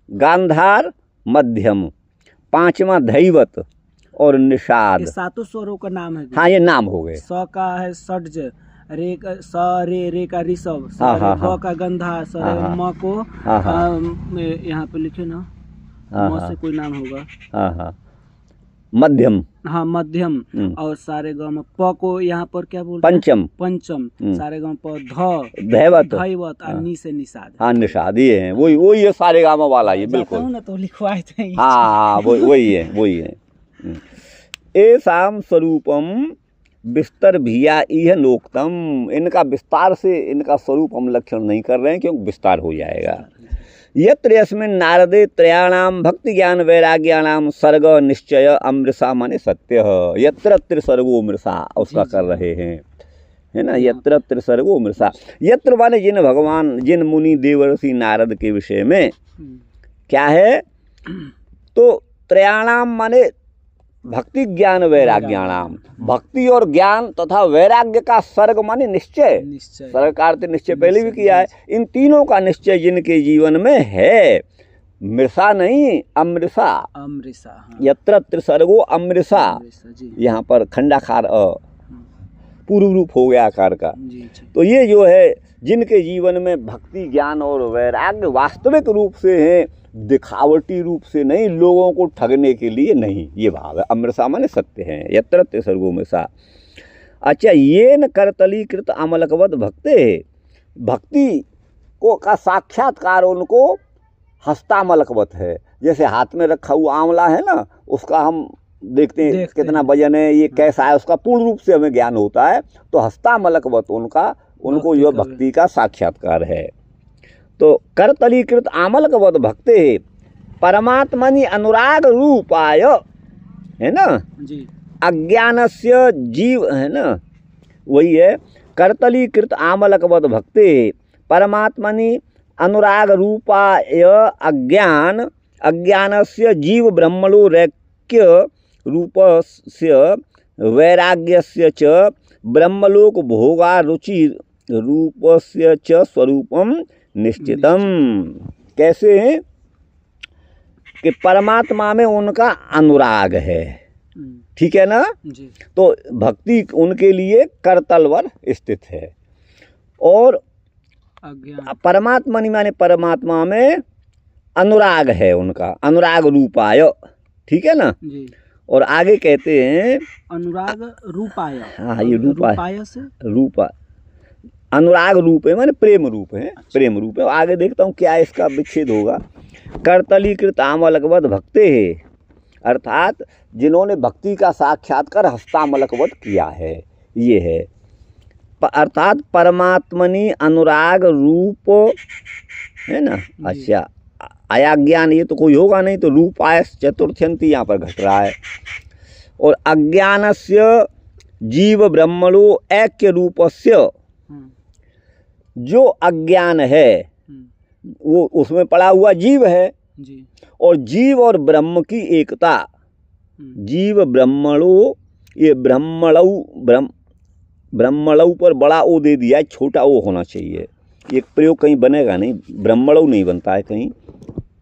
गांधार मध्यम, 5वां दैवत और निषाद। ये 7 स्वरों का नाम है। हाँ, ये नाम हो गए। स का है षड्ज, रे का स, रे का ऋषभ, ग का गंधा, स म को यहाँ पे लिखे ना, म से कोई नाम होगा। मध्यम, हाँ मध्यम, और सारे ग में प को यहाँ पर क्या बोलते हैं, पंचम, सारे ग प ध दैवत और नी से निषाद। हाँ, निषाद ये है, वही है सारे गामा वाला, ये बिल्कुल ना तो लिखवाए थे। हाँ, वही है। एसाम स्वरूपम विस्तर भिया इह नोक्तम, इनका विस्तार से इनका स्वरूप हम लक्षण नहीं कर रहे हैं क्योंकि विस्तार हो जाएगा। यत्र यस्मिन् नारदे त्रयाणाम भक्ति ज्ञान वैराग्याणाम सर्ग निश्चय अमृषा माने सत्य, यत्र त्रिसर्गो मृषा उसका कर रहे हैं, है ना। यत्र त्रिसर्गो मृषा, यत्र माने जिन भगवान, जिन मुनि देवर्षि नारद के विषय में क्या है, तो त्रयाणाम माने भक्ति ज्ञान वैराग्याणाम, भक्ति और ज्ञान तथा वैराग्य का सर्ग माने निश्चय, सर्ग का अर्थ निश्चय पहले भी किया है। इन तीनों का निश्चय जिनके जीवन में है, मृषा नहीं अमृषा, यत्र त्रिसर्गो अमृषा, यहाँ पर खंडाकार पूर्व रूप हो गया आकार का। तो ये जो है जिनके जीवन में भक्ति ज्ञान और वैराग्य वास्तविक रूप से है, दिखावटी रूप से नहीं, लोगों को ठगने के लिए नहीं, ये भाव है। अमृषा माने सत्य है, यत्र त्रिसर्गो मृषा। अच्छा, ये न करतलीकृत अमलकवत भक्ते, भक्ति को का साक्षात्कार उनको हस्तामलकवत है। जैसे हाथ में रखा हुआ आंवला है ना, उसका हम देखते हैं कितना वजन है, ये कैसा है, उसका पूर्ण रूप से हमें ज्ञान होता है। तो हस्तामलकवत उनको जो भक्ति का साक्षात्कार है। तो करतलीकृत आमलकवत भक्ते परमात्मनि अनुराग रूपाय, है ना जी, अज्ञानस्य जीव, है ना, वही है। करतलीकृत आमलकवत भक्ते परमात्मनि अनुराग रूपाय अज्ञानस्य जीव ब्रह्मणो रैक्य रूपस्य वैराग्यस्य च ब्रह्मलोक भोगा रुचि रूपस्य च स्वरूपम निश्चितम। कैसे है कि परमात्मा में उनका अनुराग है, ठीक है ना जी। तो भक्ति उनके लिए करतलवर स्थित है, और परमात्मा माने परमात्मा में अनुराग है, उनका अनुराग रूपाय, ठीक है ना जी। और आगे कहते हैं अनुराग रूपाय, हाँ ये रूपाय से रूपा, अनुराग रूप है माने प्रेम रूप है। अच्छा। प्रेम रूप है। आगे देखता हूँ क्या इसका विच्छेद होगा। करतलीकृत आमलकवत भक्ते है, अर्थात जिन्होंने भक्ति का साक्षात्कार हस्तामलकवत किया है, ये है। अर्थात परमात्मनि अनुराग रूप है ना। अच्छा, अज्ञान ये तो कोई होगा नहीं, तो रूपाय चतुर्थ्यंती यहाँ पर घट रहा है। और अज्ञानस्य जीव ब्रह्मणो ऐक्य रूपस्य, जो अज्ञान है वो उसमें पड़ा हुआ जीव है जी। और जीव और ब्रह्म की एकता, जीव ब्रह्मणो, ये ब्रह्मणौ पर बड़ा ओ दे दिया है, छोटा ओ होना चाहिए। एक प्रयोग कहीं बनेगा नहीं, ब्रह्मणौ नहीं बनता है कहीं,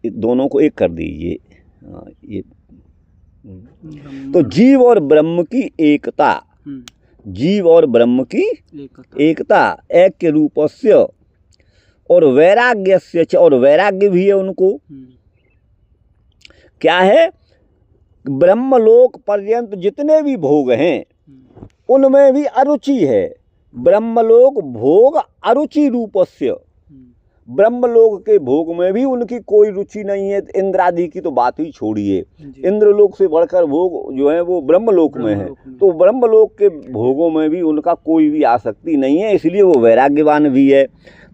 दोनों को एक कर दीजिए। ये तो जीव और ब्रह्म की एकता, जीव और ब्रह्म की एकता ऐक्य रूपस्य, और वैराग्यस्य, और वैराग्य भी है उनको। क्या है? ब्रह्मलोक पर्यंत जितने भी भोग हैं उनमें भी अरुचि है। ब्रह्मलोक भोग अरुचि रूपस्य, ब्रह्मलोक के भोग में भी उनकी कोई रुचि नहीं है। इंद्रादि की तो बात ही छोड़िए, इंद्रलोक से बढ़कर भोग जो है वो ब्रह्मलोक में है, तो ब्रह्मलोक के भोगों में भी उनका कोई भी आसक्ति नहीं है, इसलिए वो वैराग्यवान भी है।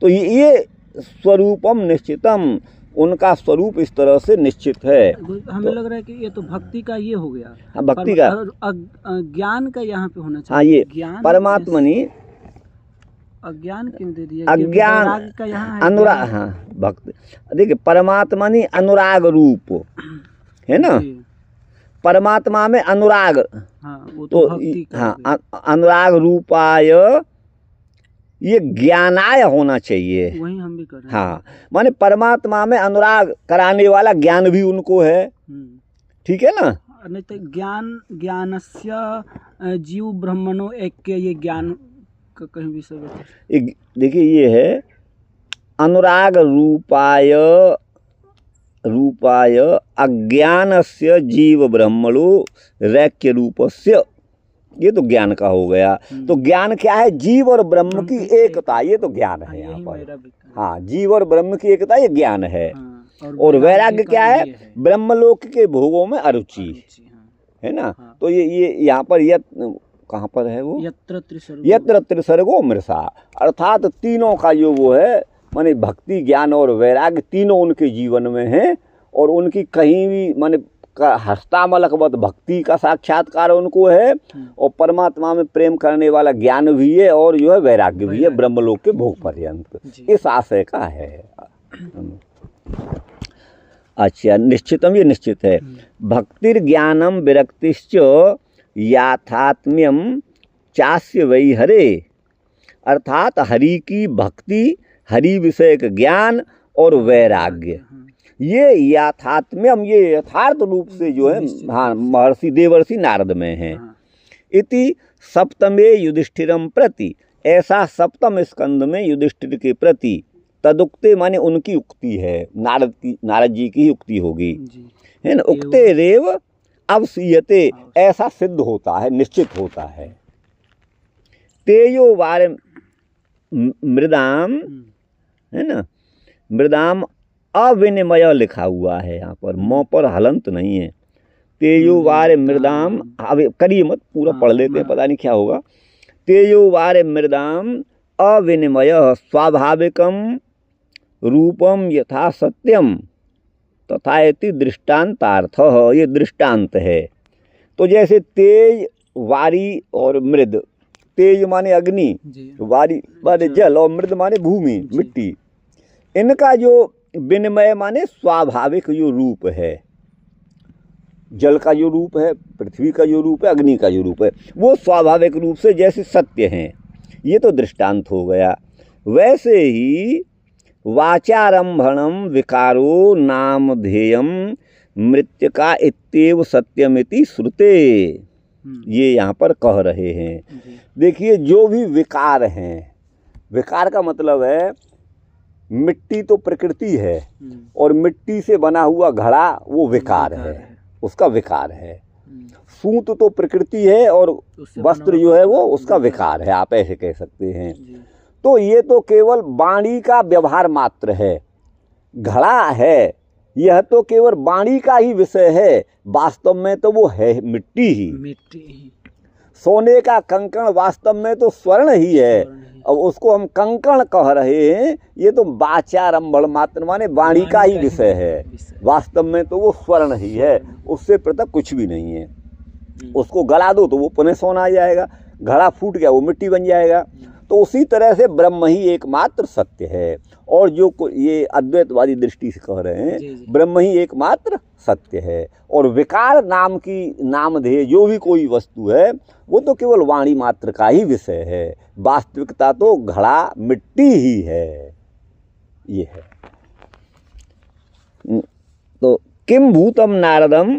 तो ये स्वरूपम निश्चितम, उनका स्वरूप इस तरह से निश्चित है। हमें लग रहा है कि ये तो भक्ति का ये हो गया। हाँ, भक्ति का, ज्ञान का यहाँ पे होना चाहिए। हाँ, ये परमात्मनि अज्ञान क्यों दे दिया? अज्ञान का यहाँ है अनुराग, हाँ भक्ति। देखिए परमात्मनि अनुराग रूप है ना, परमात्मा में अनुराग, हाँ, वो तो भक्ति का, हाँ अनुराग रूपाय, ये ज्ञानाय होना चाहिए। वही हम भी कर रहे हैं। हाँ, माने परमात्मा में अनुराग कराने वाला ज्ञान भी उनको है, ठीक है ना। नहीं तो ज्ञानस्य जीव ब्रह्मणो ऐक्य, ये ज्ञान का कहीं भी सब देखिए ये है अनुराग रूपाय अज्ञानस्य जीव ब्रह्मणो रैक्य रूपस्य, ये तो ज्ञान का हो गया। तो ज्ञान क्या है? जीव और ब्रह्म की एकता, ये तो ज्ञान है यहाँ पर। हाँ, जीव और ब्रह्म की एकता ये ज्ञान है। और वैराग्य क्या है? ब्रह्मलोक के भोगों में अरुचि, है ना। तो ये यहाँ पर कहाँ पर है वो? यत्र त्रिसर्गो मृषा, अर्थात तीनों का जो वो है, माने भक्ति ज्ञान और वैराग्य तीनों उनके जीवन में है, और उनकी कहीं भी माने हस्तामलकवत भक्ति का साक्षात्कार उनको है, और परमात्मा में प्रेम करने वाला ज्ञान भी है, और जो है वैराग्य भी है ब्रह्मलोक के भोग पर्यंत, इस आशय का है। अच्छा, निश्चितम, ये निश्चित है। भक्तिर ज्ञानम विरक्तिश्च याथात्म्यम चास्य वै हरे, अर्थात हरि की भक्ति, हरि विषयक ज्ञान और वैराग्य, ये याथात्म्यम, ये यथार्थ रूप से जो है, हाँ, महर्षि देवर्षि नारद में है। इति सप्तमे युधिष्ठिरम प्रति, ऐसा सप्तम स्कंद में युधिष्ठिर के प्रति, तदुक्ते माने उनकी उक्ति है, नारद जी की उक्ति होगी, है ना। उक्ते रेव अवसीयते, ऐसा सिद्ध होता है, निश्चित होता है। तेयो वार मृदाम, है ना, मृदाम अविनिमय लिखा हुआ है यहाँ पर, म पर हलंत नहीं है। तेयो वार मृदाम, अब करिए मत, पूरा पढ़ लेते हैं, पता नहीं क्या होगा। तेयो वार मृदाम अविनिमय स्वाभाविकम रूपम यथा सत्यम तथा इति दृष्टांतार्थ, ये दृष्टांत है। तो जैसे तेज, वारी और मृद, तेज माने अग्नि, वारी माने जल, और मृद माने भूमि मिट्टी, इनका जो विनिमय माने स्वाभाविक जो रूप है, जल का जो रूप है, पृथ्वी का जो रूप है, अग्नि का जो रूप है, वो स्वाभाविक रूप से जैसे सत्य हैं, ये तो दृष्टांत हो गया। वैसे ही वाचारंभणम विकारो नामधेयम मृत्यका इत्येव सत्यमिति श्रुते, ये यहाँ पर कह रहे हैं। देखिए, जो भी विकार हैं, विकार का मतलब है मिट्टी तो प्रकृति है, और मिट्टी से बना हुआ घड़ा वो विकार है, उसका विकार है। सूत तो प्रकृति है, और वस्त्र जो है वो उसका विकार है, आप ऐसे कह सकते हैं। तो ये तो केवल वाणी का व्यवहार मात्र है। घड़ा है, यह तो केवल वाणी का ही विषय है, वास्तव में तो वो है मिट्टी ही। सोने का कंकण वास्तव में तो स्वर्ण ही है, अब उसको हम कंकण कह रहे हैं, ये तो वाचारंभण मात्र माने वाणी का ही विषय है। वास्तव में तो वो स्वर्ण ही है, उससे पृथक कुछ भी नहीं है। उसको गला दो तो वो पुनः सोना आ जाएगा, घड़ा फूट गया वो मिट्टी बन जाएगा। तो उसी तरह से ब्रह्म ही एकमात्र सत्य है। और जो ये अद्वैतवादी दृष्टि से कह रहे हैं ब्रह्म ही एकमात्र सत्य है। और विकार नाम की नामधेय जो भी कोई वस्तु है वो तो केवल वाणी मात्र का ही विषय है। वास्तविकता तो घड़ा मिट्टी ही है, ये है। तो किम भूतम नारदम,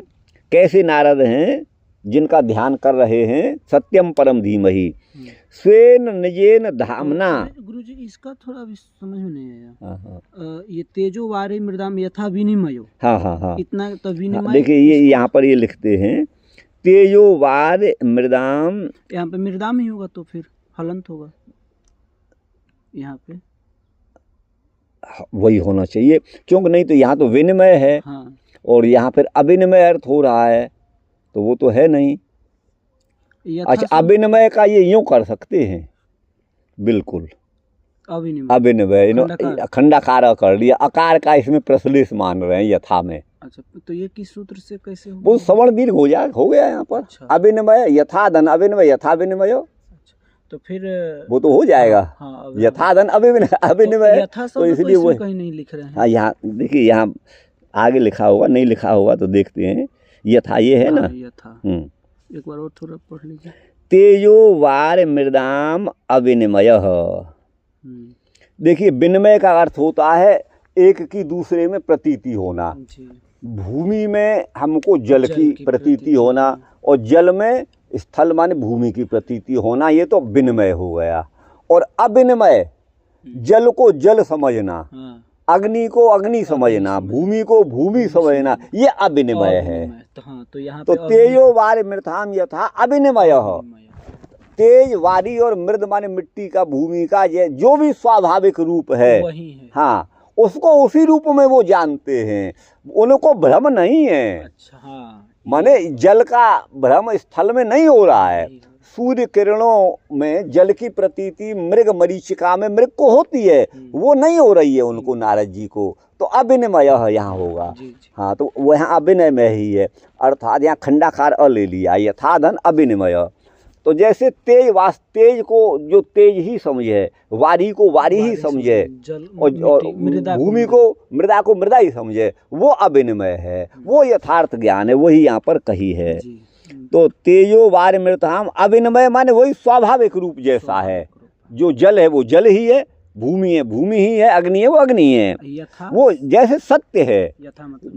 कैसे नारद हैं जिनका ध्यान कर रहे हैं, सत्यम परम धीमहि स्वेन निजेन धामना। गुरुजी इसका थोड़ा भी समझ में नहीं आया। ये तेजो वारे मृदाम यथा विनिमयो, हाँ इतना तो विनिमय। देखिए ये यहाँ पर ये लिखते हैं तेजो वार मृदाम, यहाँ पे मृदाम ही होगा तो फिर हलंत होगा यहाँ पे, वही होना चाहिए क्योंकि नहीं तो यहाँ तो विनिमय है। हाँ। और यहाँ फिर अविनिमय अर्थ हो रहा है तो वो तो है नहीं। अच्छा, अविनिमय का ये यूं कर सकते हैं, बिल्कुल अविनिमय खंडाकार कर लिया, अकार का इसमें प्रश्लेष मान रहे हैं यथा में। अच्छा, तो ये किस सूत्र से कैसे हो? वो सवर्ण दीर्घ हो गया यहाँ पर। अच्छा। अविनिमय यथा धन अविनिमय यथा विनिमय। अच्छा, तो फिर वो तो हो जाएगा। हाँ, यथा धन अविनिमय तो इसलिए वो कहीं नहीं लिख रहे हैं। हाँ, यहाँ देखिए, यहाँ आगे लिखा होगा, नहीं लिखा होगा तो देखते हैं। यथा ये है ना, यथा। एक बार और थोड़ा पढ़ लीजिए। तेजो वार मृदाम अविनिमय। देखिए विनिमय का अर्थ होता है एक की दूसरे में प्रतीति होना। भूमि में हमको जल की प्रतीति होना और जल में स्थल माने भूमि की प्रतीति होना, ये तो विनिमय हो गया। और अविनिमय जल को जल समझना, अग्नि को अग्नि समझना, भूमि को भूमि समझना, ये अविनिमय है। तो यहाँ तो तेजो वार मृथाम यथा अविनिमय। तेज वारी और मृद माने मिट्टी का, भूमि का, ये जो भी स्वाभाविक रूप है, हाँ, उसको उसी रूप में वो जानते हैं, उनको भ्रम नहीं है। अच्छा, हाँ। माने जल का भ्रम स्थल में नहीं हो रहा है। सूर्य किरणों में जल की प्रतीति मृग मरीचिका में मृग को होती है, वो नहीं हो रही है उनको, नारद जी को। तो अविनिमय यहाँ होगा। हाँ, तो वो यहाँ अविनय ही है, अर्थात यहाँ खंडाकार अ ले लिया, यथा धन अविनिमय। तो जैसे तेज को जो तेज ही समझे, वारी को वारी ही समझे, और भूमि को मृदा ही समझे, वो अविनिमय है, वो यथार्थ ज्ञान है, वही यहाँ पर कही है। तो तेजो वार मृताम अविनिमय माने वही स्वाभाविक रूप जैसा है। जो जल है वो जल ही है, भूमि है भूमि ही है, अग्नि है वो अग्नि है। वो जैसे सत्य है,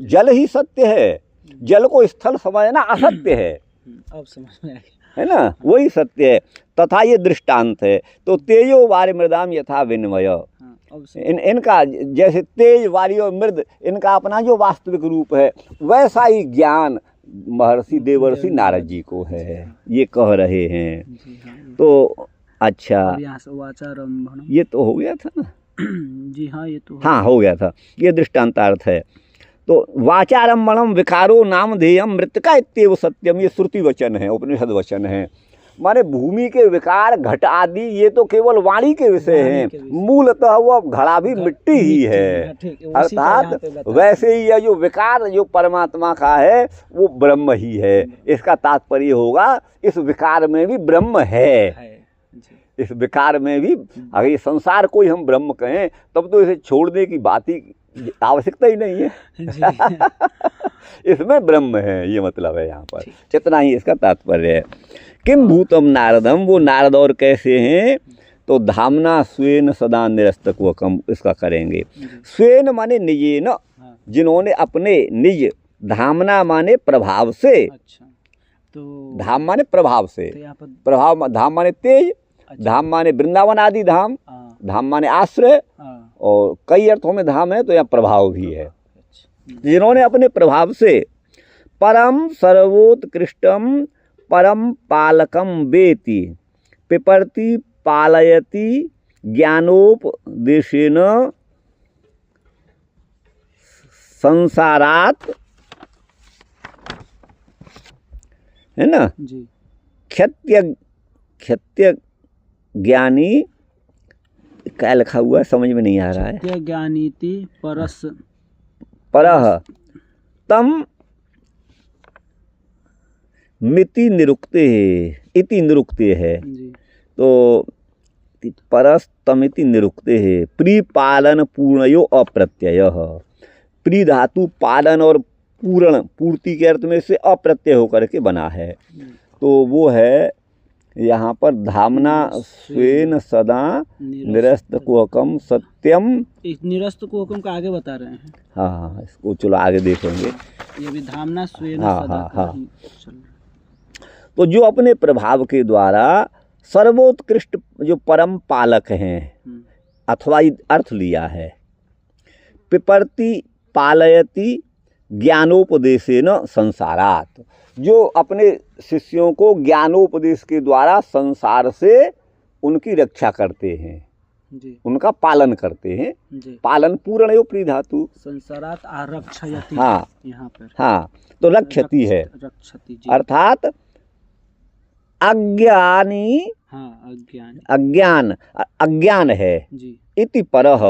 जल ही सत्य है, जल को स्थल समझना असत्य है। अब समझ में आ गया, है ना, वही सत्य है। तथा ये दृष्टांत है। तो तेजो वार मृदाम यथा विनिमय, इनका जैसे तेज वारी और मृद, इनका अपना जो वास्तविक रूप है, वैसा ही ज्ञान महर्षि देवर्षि नारद जी को है, ये कह रहे हैं। तो अच्छा, ये तो हो गया था ना। जी हाँ, ये तो हाँ हो गया था, ये दृष्टांतार्थ है। तो वाचारंभणम विकारो नामधेयम मृतिका इत्येव सत्यम, ये श्रुति वचन है, उपनिषद वचन है। माने भूमि के विकार घट आदि ये तो केवल वाणी के विषय हैं, मूलतः वो घड़ा भी मिट्टी ही है। अर्थात वैसे ही यह जो विकार जो परमात्मा का है वो ब्रह्म ही है। इसका तात्पर्य होगा इस विकार में भी ब्रह्म है। इस विकार में भी, अगर ये संसार को ही हम ब्रह्म कहें तब तो इसे छोड़ने की बात ही आवश्यकता ही नहीं है। इसमें ब्रह्म है, ये मतलब है यहाँ पर, इतना ही इसका तात्पर्य है। किम भूतम नारदम, वो नारद और कैसे हैं, तो धामना स्वेन सदा निरस्तकवकम, इसका करेंगे। स्वेन माने निजेन, जिन्होंने अपने निज, धामना माने प्रभाव से। अच्छा, तो धाम माने प्रभाव से, तो प्रभाव, धाम माने तेज। अच्छा, धाम माने वृंदावन आदि धाम, धाम माने आश्रय, और कई अर्थों में धाम है, तो यहाँ प्रभाव भी है। जिन्होंने अपने प्रभाव से परम सर्वोत्कृष्टम परम पालकम वेति पिपर्ति पालयति ज्ञानोपदेशेन संसारात, है ना, क्षत्य ज्ञानी क्या लिखा हुआ है समझ में नहीं आ रहा है। चित्ते ज्ञानीति परस परह तम मिति निरुक्ते इति निरुक्ते है। जी तो परस्तमिति निरुक्ते है। प्री पालन पूर्णयो अप्रत्यय। प्री धातु पालन और पूर्ण पूर्ति के अर्थ में से अप्रत्यय होकर के बना है। तो वो है यहाँ पर धामना स्वेन सदा निरस्त कुहकम सत्यम। इस निरस्त को हुक्म का आगे बता रहे हैं। हाँ, इसको चलो आगे देखेंगे। ये भी धामना स्वेन हाँ, सदा हाँ, का हाँ। ही चल रहा है। तो जो अपने प्रभाव के द्वारा सर्वोत्कृष्ट जो परम पालक हैं, अथवा अर्थ लिया है पिपर्ति पालयति ज्ञानोपदेशेन संसारात। जो अपने शिष्यों को ज्ञानोपदेश के द्वारा संसार से उनकी रक्षा करते हैं, जी उनका पालन करते हैं। जी पालन पूर्ण प्री धातु। संसारात आरक्षयति। हाँ यहाँ पर हाँ, तो रक्षति है रक्षति जी। अर्थात अज्ञानी हाँ अज्ञान है जी इति परह।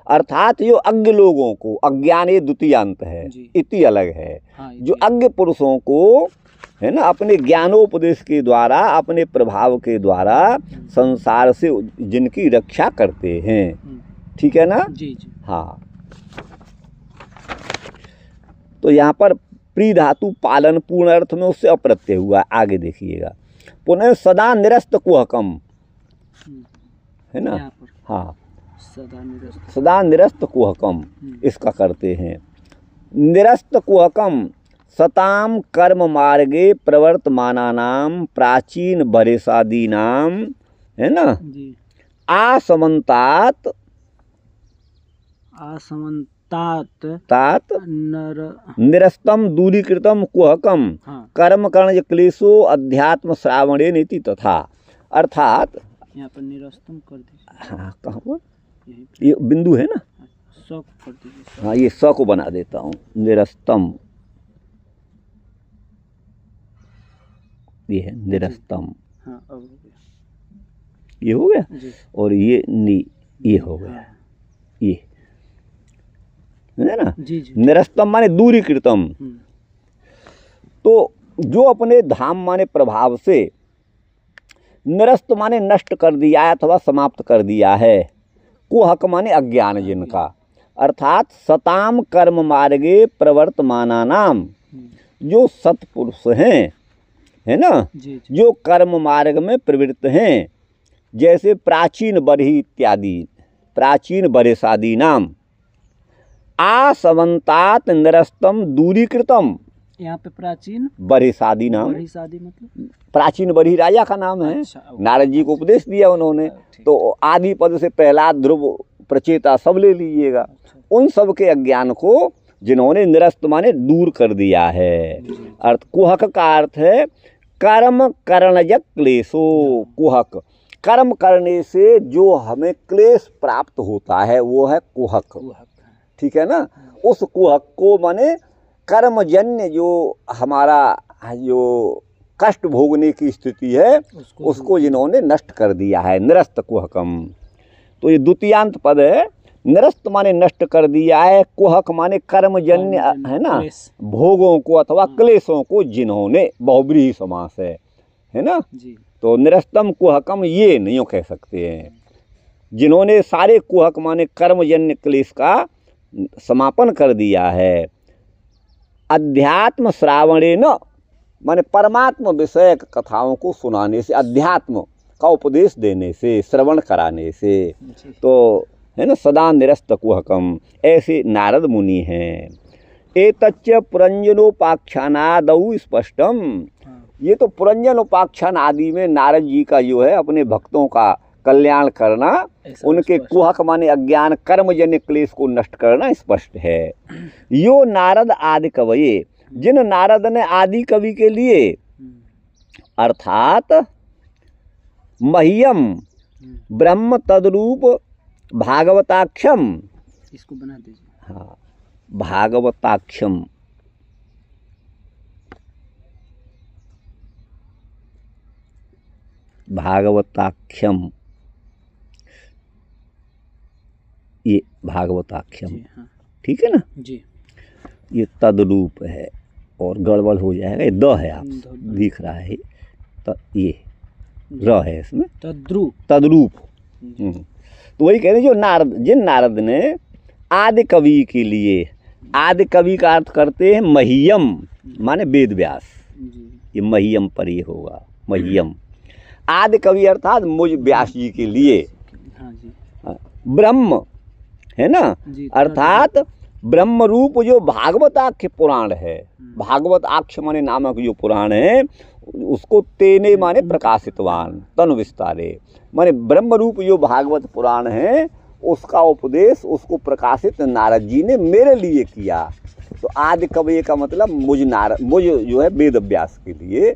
अर्थात जो अज्ञ लोगों को, अज्ञान ये द्वितीयांत है, जी। इति अलग है। हाँ, जो अज्ञ पुरुषों को है ना अपने ज्ञानोपदेश के द्वारा अपने प्रभाव के द्वारा संसार से जिनकी रक्षा करते हैं। ठीक है ना। जी जी हाँ, तो यहाँ पर प्री धातु पालन पूर्ण अर्थ में उससे अप्रत्यय हुआ। आगे देखिएगा। पुनः सदा निरस्त कुहकम है ना। यहाँ पर हाँ, सदा निरस्त कुहकम इसका करते हैं। निरस्त कुहकम सताम कर्म मार्गे प्रवर्तमानानाम प्राचीन बरेसादीनाम है ना जी। आसमंतात तात निरस्तम दूरीकृतम कुहकम कर्म कर्ण क्लेशो अध्यात्म श्रावणे नीति तथा। अर्थात यहाँ पर निरस्तम कर दीजिए। हाँ, कहाँ पर ये बिंदु है ना। स कर दीजिए। हाँ, ये स को बना देता हूँ। निरस्तम, ये है निरस्तम। हाँ, अब हो गया। ये हो गया जी। और ये नी, ये हो गया। ये है ना। जी जी। निरस्तम माने दूरीकृतम। तो जो अपने धाम माने प्रभाव से, निरस्त माने नष्ट कर दिया है अथवा समाप्त कर दिया है, कुहक माने अज्ञान जिनका। अर्थात सताम कर्म मार्गे प्रवर्तमानानाम, जो सत्पुरुष हैं है ना, जी। जो कर्म मार्ग में प्रवृत्त हैं, जैसे प्राचीन बरही इत्यादि, प्राचीन बरेसादी नाम आसवंतात निरस्तम दूरीकृतम। यहाँ पे प्राचीन बरेसादी नाम, बरही मतलब प्राचीन बरही राजा का नाम है। अच्छा, नारद जी को उपदेश दिया उन्होंने। तो आदि पद से पहला ध्रुव प्रचेता सब ले लीजिएगा। उन सब के अज्ञान को जिन्होंने निरस्त माने दूर कर दिया है। अर्थ कुहक का अर्थ है कर्म करणज क्लेशो। कुहक, कर्म करने से जो हमें क्लेश प्राप्त होता है वो है कुहक। ठीक है ना। उस कुहक को माने कर्मजन्य जो हमारा जो कष्ट भोगने की स्थिति है उसको जिन्होंने नष्ट कर दिया है, निरस्त कुहकम। तो ये द्वितीयांत पद है। निरस्त माने नष्ट कर दिया है, कुहक माने कर्मजन्य है ना, भोगों को अथवा क्लेशों को जिन्होंने, बहुब्रीहि समास है ना जी। तो निरस्तम कुहकम ये नहीं कह सकते हैं, जिन्होंने सारे कुहक माने कर्मजन्य क्लेश का समापन कर दिया है। अध्यात्म श्रावणे न माने परमात्मा विषय कथाओं को सुनाने से, अध्यात्म का उपदेश देने से, श्रवण कराने से, तो है ना सदा निरस्त कुहकम, ऐसे नारद मुनि हैं। एतच्च पुरंजनोपाख्यानादौ स्पष्टम। ये तो पुरंजनोपाख्यान आदि में नारद जी का जो है अपने भक्तों का कल्याण करना, उनके कुहक माने अज्ञान कर्मजन्य क्लेश को नष्ट करना स्पष्ट है। यो नारद आदि कवये, जिन नारद ने आदि कवि के लिए अर्थात मह्यम ब्रह्म तद्रूप भागवताख्यम, इसको बना दीजिए। हाँ, भागवताख्यम, भागवताख्यम ये भागवताख्यम, जी हाँ ठीक है ना। जी। ये तद्रूप है और गड़बड़ हो जाएगा, ये द है, आप दिख रहा है तो ये र है इसमें, तद्रूप तद्रूप। तो वही कह रहे जो नारद, जिन नारद ने आदि कवि के लिए, आदि कवि का अर्थ करते हैं मह्यम माने वेद व्यास, ये मह्यम पर ये होगा, मह्यम आदि कवि अर्थात मुझ व्यास जी के लिए। हाँ जी। ब्रह्म है ना, अर्थात ब्रह्म रूप जो भागवताख्य पुराण है, भागवताख्य माने नामक जो पुराण है, उसको तेने माने प्रकाशितवान तनु विस्तारे, माने ब्रह्म रूप जो भागवत पुराण है उसका उपदेश, उसको प्रकाशित नारद जी ने मेरे लिए किया। तो आदि कवि का मतलब मुझ जो है वेद व्यास के लिए,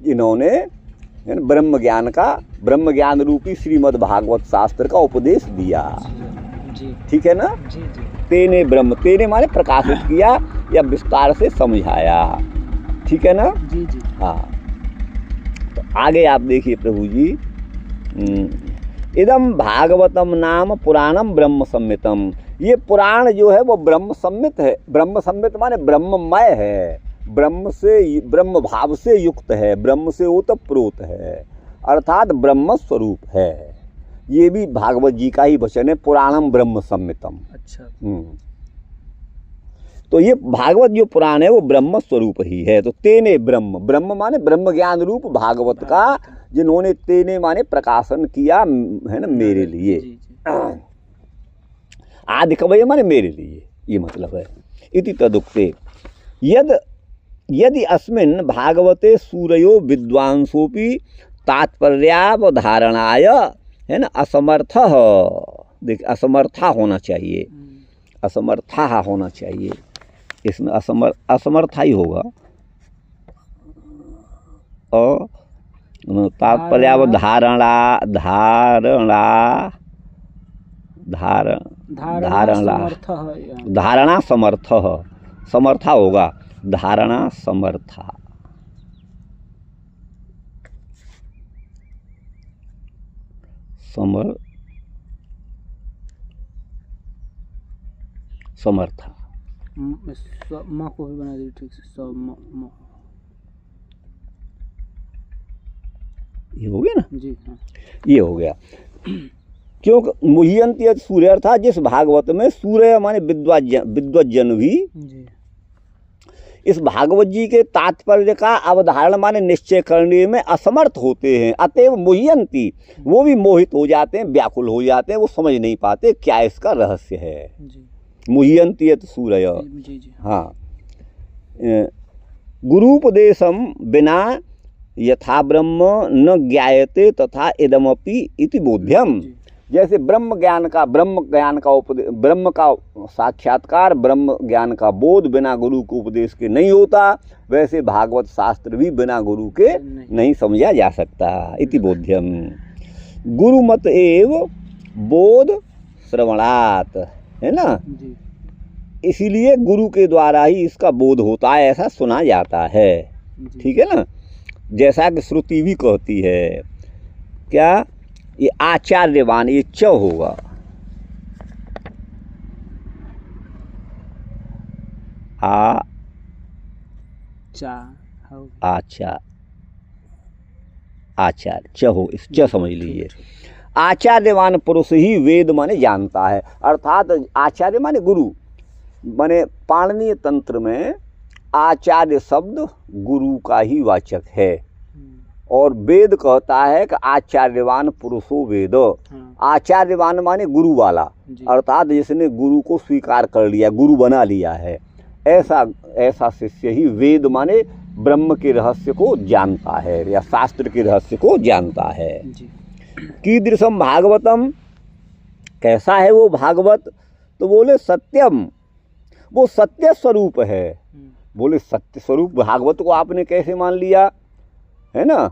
जिन्होंने ब्रह्म ज्ञान का, ब्रह्म ज्ञान रूपी श्रीमद् भागवत शास्त्र का उपदेश दिया। ठीक है ना। जी जी। तेने ब्रह्म, तेने माने प्रकाशित किया या विस्तार से समझाया, ठीक है ना। जी जी। हाँ, तो आगे आप देखिए प्रभु जी, इदम भागवतम नाम पुराणम ब्रह्म सम्मितम, ये पुराण जो है वो ब्रह्म सम्मित है। ब्रह्म सम्मित माने ब्रह्ममय है, ब्रह्म से, ब्रह्म भाव से युक्त है, ब्रह्म से ओतप्रोत है, अर्थात ब्रह्म स्वरूप है। ये भी भागवत जी का ही वचन है, पुराणम ब्रह्म सम्मितम। अच्छा। तो ये भागवत जो पुराण है वो ब्रह्म स्वरूप ही है। तो तेने ब्रह्म, ब्रह्म माने ब्रह्म ज्ञान रूप भागवत का, जिन्होंने तेने माने प्रकाशन किया है ना मेरे लिए। आदि कवि माने मेरे लिए, ये मतलब है। इति तदुक्ते यदि अस्मिन् भागवते सूरयो विद्वांसोपि तात्पर्यावधारणाय है ना असमर्थ, देखिए असमर्था होना चाहिए, असमर्था होना चाहिए, इसमें असमर्था ही होगा। और तात्पर्यावधारणा धारणा समर्थ, समर्था होगा, धारणा समर्था। समर्था माँ को भी बना दी ठीक से, ये हो गया ना। जी हाँ। ये हो गया, क्योंकि मुह्यंती सूर्य अर्थात जिस भागवत में सूर्य माने विद्वज्जन भी इस भागवत जी के तात्पर्य का अवधारण माने निश्चय करने में असमर्थ होते हैं, अतएव मुह्यंती, वो भी मोहित हो जाते हैं, व्याकुल हो जाते हैं, वो समझ नहीं पाते क्या इसका रहस्य है। मुह्यंती सूर्य। हाँ, गुरूपदेशम बिना यथा ब्रह्म न ज्ञायते तथा इदमपि इति बोध्यम। जैसे ब्रह्म ज्ञान का उपदेश, ब्रह्म का साक्षात्कार, ब्रह्म ज्ञान का बोध बिना गुरु के उपदेश के नहीं होता, वैसे भागवत शास्त्र भी बिना गुरु के नहीं समझा जा सकता। इति बोध्यम। गुरुमत एव बोध श्रवणात्, है ना। इसीलिए गुरु के द्वारा ही इसका बोध होता है, ऐसा सुना जाता है, ठीक है ना। जैसा कि श्रुति भी कहती है, क्या ये आचार्यवान, ये च होगा, आचार्य च हो, इस च समझ लीजिए। आचार्यवान पुरुष ही वेद माने जानता है, अर्थात आचार्य माने गुरु, माने पाणिनीय तंत्र में आचार्य शब्द गुरु का ही वाचक है। और वेद कहता है कि आचार्यवान पुरुषो वेद, आचार्यवान माने गुरु वाला, अर्थात जिसने गुरु को स्वीकार कर लिया, गुरु बना लिया है, ऐसा शिष्य ही वेद माने ब्रह्म के रहस्य को जानता है या शास्त्र के रहस्य को जानता है। कीदृशम भागवतम, कैसा है वो भागवत, तो बोले सत्यम, वो सत्य स्वरूप है। बोले सत्य स्वरूप भागवत को आपने कैसे मान लिया, है ना।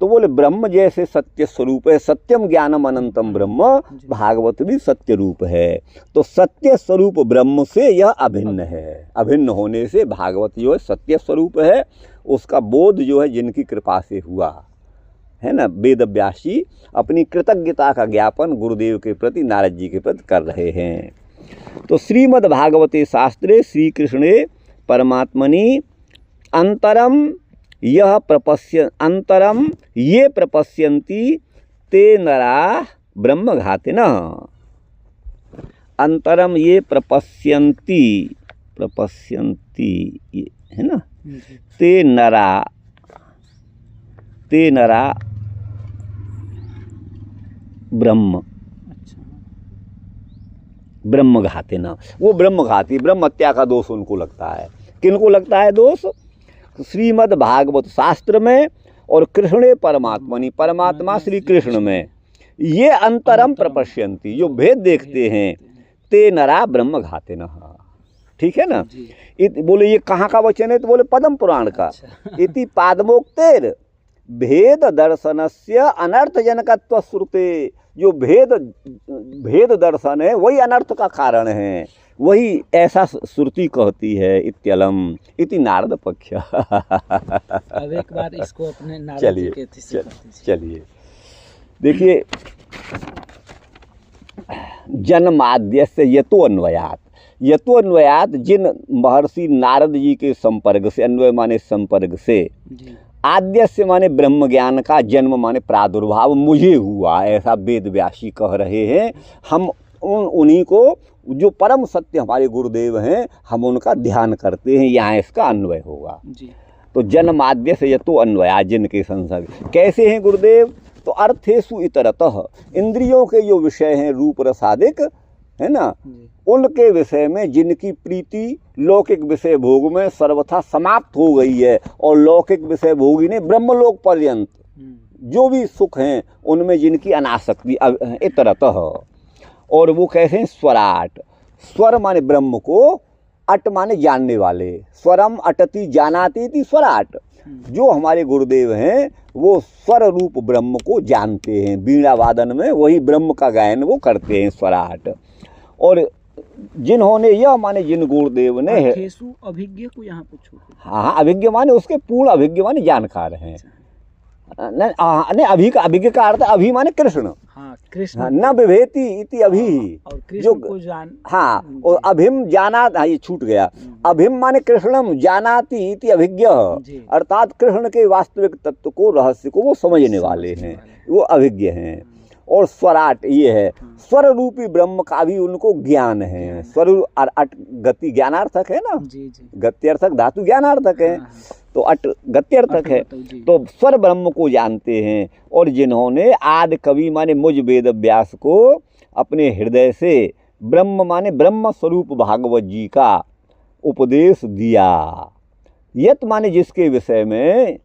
तो बोले ब्रह्म जैसे सत्य स्वरूप है, सत्यम ज्ञानम अनंतम ब्रह्म, भागवत भी सत्य रूप है। तो सत्य स्वरूप ब्रह्म से यह अभिन्न है, अभिन्न होने से भागवत जो है सत्य स्वरूप है। उसका बोध जो है जिनकी कृपा से हुआ, है ना, वेद व्यास जी अपनी कृतज्ञता का ज्ञापन गुरुदेव के प्रति, नारद जी के प्रति कर रहे हैं। तो श्रीमद् भागवते शास्त्रे श्री कृष्णे परमात्मनि अंतरम ये प्रपश्यन्ति ते नरा ब्रह्मघातिनः। अंतरम ये प्रपश्यन्ति है ना, ते नरा ब्रह्मघातिनः। वो ब्रह्मघाती, ब्रह्म हत्या का दोष उनको लगता है। किनको लगता है दोष? श्रीमद् भागवत शास्त्र में और कृष्णे परमात्मनि, परमात्मा श्री कृष्ण में ये अंतरम प्रपश्यन्ति, जो भेद देखते हैं, ते नरा ब्रह्मघातिनः। ठीक है ना। बोले ये कहाँ का वचन है? तो बोले पद्म पुराण का। इति पादमोक्तेर भेद दर्शनस्य अनर्थजनकत्व श्रुते। जो भेद दर्शन है वही अनर्थ का कारण है, वही ऐसा श्रुति कहती है। इत्यलम इति नारद पक्ष। अब एक बार इसको अपने नारद जी के चलिए देखिए, जन्माद्यस्य यतो अन्वयात, जिन महर्षि नारद जी के संपर्क से, अन्वय माने संपर्क से, आद्यस्य माने ब्रह्म ज्ञान का, जन्म माने प्रादुर्भाव मुझे हुआ, ऐसा वेद व्यासी कह रहे हैं। हम उन्हीं को, जो परम सत्य हमारे गुरुदेव हैं, हम उनका ध्यान करते हैं, यहाँ इसका अन्वय होगा जी। तो जन्माद्य से यतो अन्वया, जिनके संसर्ग। कैसे हैं गुरुदेव? तो अर्थेषु इतरतः, इंद्रियों के जो विषय हैं रूप रसादिक, है ना, उनके विषय में जिनकी प्रीति लौकिक विषय भोग में सर्वथा समाप्त हो गई है, और लौकिक विषय भोगी ने ब्रह्मलोक पर्यंत जो भी सुख हैं उनमें जिनकी अनासक्ति, इतरतः। और वो कैसे हैं? स्वराट। स्वर माने ब्रह्म को, अट माने जानने वाले। स्वरम अटति जानाति इति स्वराट। जो हमारे गुरुदेव हैं वो स्वर रूप ब्रह्म को जानते हैं, वीणा वादन में वही ब्रह्म का गायन वो करते हैं, स्वराट। और जिन्होंने, यह माने जिन गुरुदेव ने, अभिज्ञ को यहाँ पे छोड़, हाँ, अभिज्ञ माने उसके पूर्ण, अभिज्ञ माने जानकार हैं। नहीं, अभिज्ञ का अर्थ अभि माने कृष्ण। हाँ, कृष्ण। न विभेति इति अभि, और कृष्ण को जान, हाँ, और अभिम जानात, हाँ ये छूट गया। अभिम माने कृष्णम, जानाति इति अभिज्ञ, अर्थात कृष्ण के वास्तविक तत्व को, रहस्य को वो समझने वाले हैं, वो अभिज्ञ हैं। और स्वराट ये है, स्वर रूपी ब्रह्म का भी उनको ज्ञान है। स्वर गति ज्ञानार्थक है ना, गत्यर्थक धातु ज्ञानार्थक है, तो अट गत्यर्थक है। तो स्वर ब्रह्म को जानते हैं। और जिन्होंने आदि कवि माने मुझ वेद व्यास को अपने हृदय से ब्रह्म माने ब्रह्म स्वरूप भागवत जी का उपदेश दिया। यत माने जिसके विषय में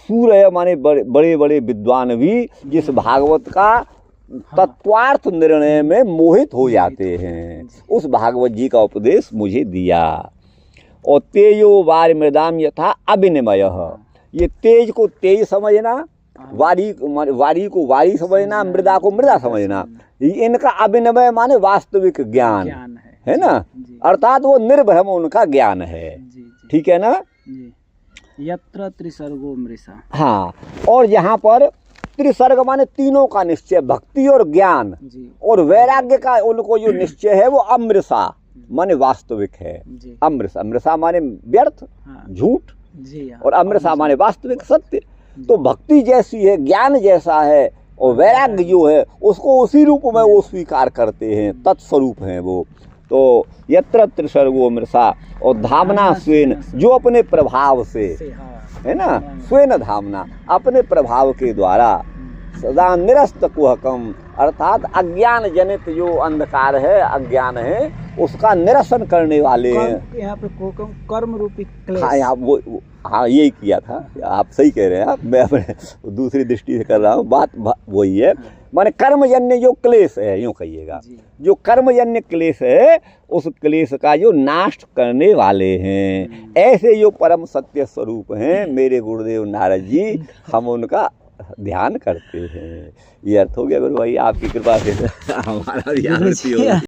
सूर्य माने बड़े बड़े विद्वान भी जिस भागवत का तत्वार्थ निर्णय में मोहित हो जाते हैं, उस भागवत जी का उपदेश मुझे दिया। और तेजो वार मृदाम यथा अभिनिमय, ये तेज को तेज समझना, वारी को वारी समझना, मृदा को मृदा समझना, इनका अभिनिमय माने वास्तविक ज्ञान है ना, अर्थात वो निर्भ्रम उनका ज्ञान है। ठीक है ना। यत्र त्रिसर्गो मृषा, हाँ, और यहाँ पर त्रिसर्ग माने तीनों का निश्चय, भक्ति और ज्ञान और वैराग्य का उनको जो निश्चय है वो अमृषा माने वास्तविक है। अमृषा, अमृषा माने व्यर्थ, झूठ, और अमृषा माने वास्तविक सत्य। तो भक्ति जैसी है, ज्ञान जैसा है, और वैराग्य जो है उसको उसी रूप में वो स्वीकार करते हैं, तत्स्वरूप हैं वो। तो यत्र त्रिसर्गो मृषा, और धामना स्वेन, जो अपने प्रभाव से, है ना, स्वेन धामना, अपने प्रभाव के द्वारा, सदा निरस्त कुहकम, अर्थात अज्ञान जनित जो अंधकार है, अज्ञान है, उसका निरसन करने वाले हैं। यहाँ पे कुहकम कर्म रूपी क्लेश। हाँ, यहाँ वो, हाँ यही किया था, आप सही कह रहे हैं। आप, मैं अपने दूसरी दृष्टि से कर रहा हूँ, बात वही है। माने कर्मजन्य जो क्लेश है, यूँ कहिएगा, जो कर्मजन्य क्लेश है, उस क्लेश का जो नाश करने वाले हैं, ऐसे जो परम सत्य स्वरूप हैं मेरे गुरुदेव नारद जी, हम उनका ध्यान करते हैं। ये अर्थ हो गया गुरु भाई, आपकी कृपा से हमारा ध्यान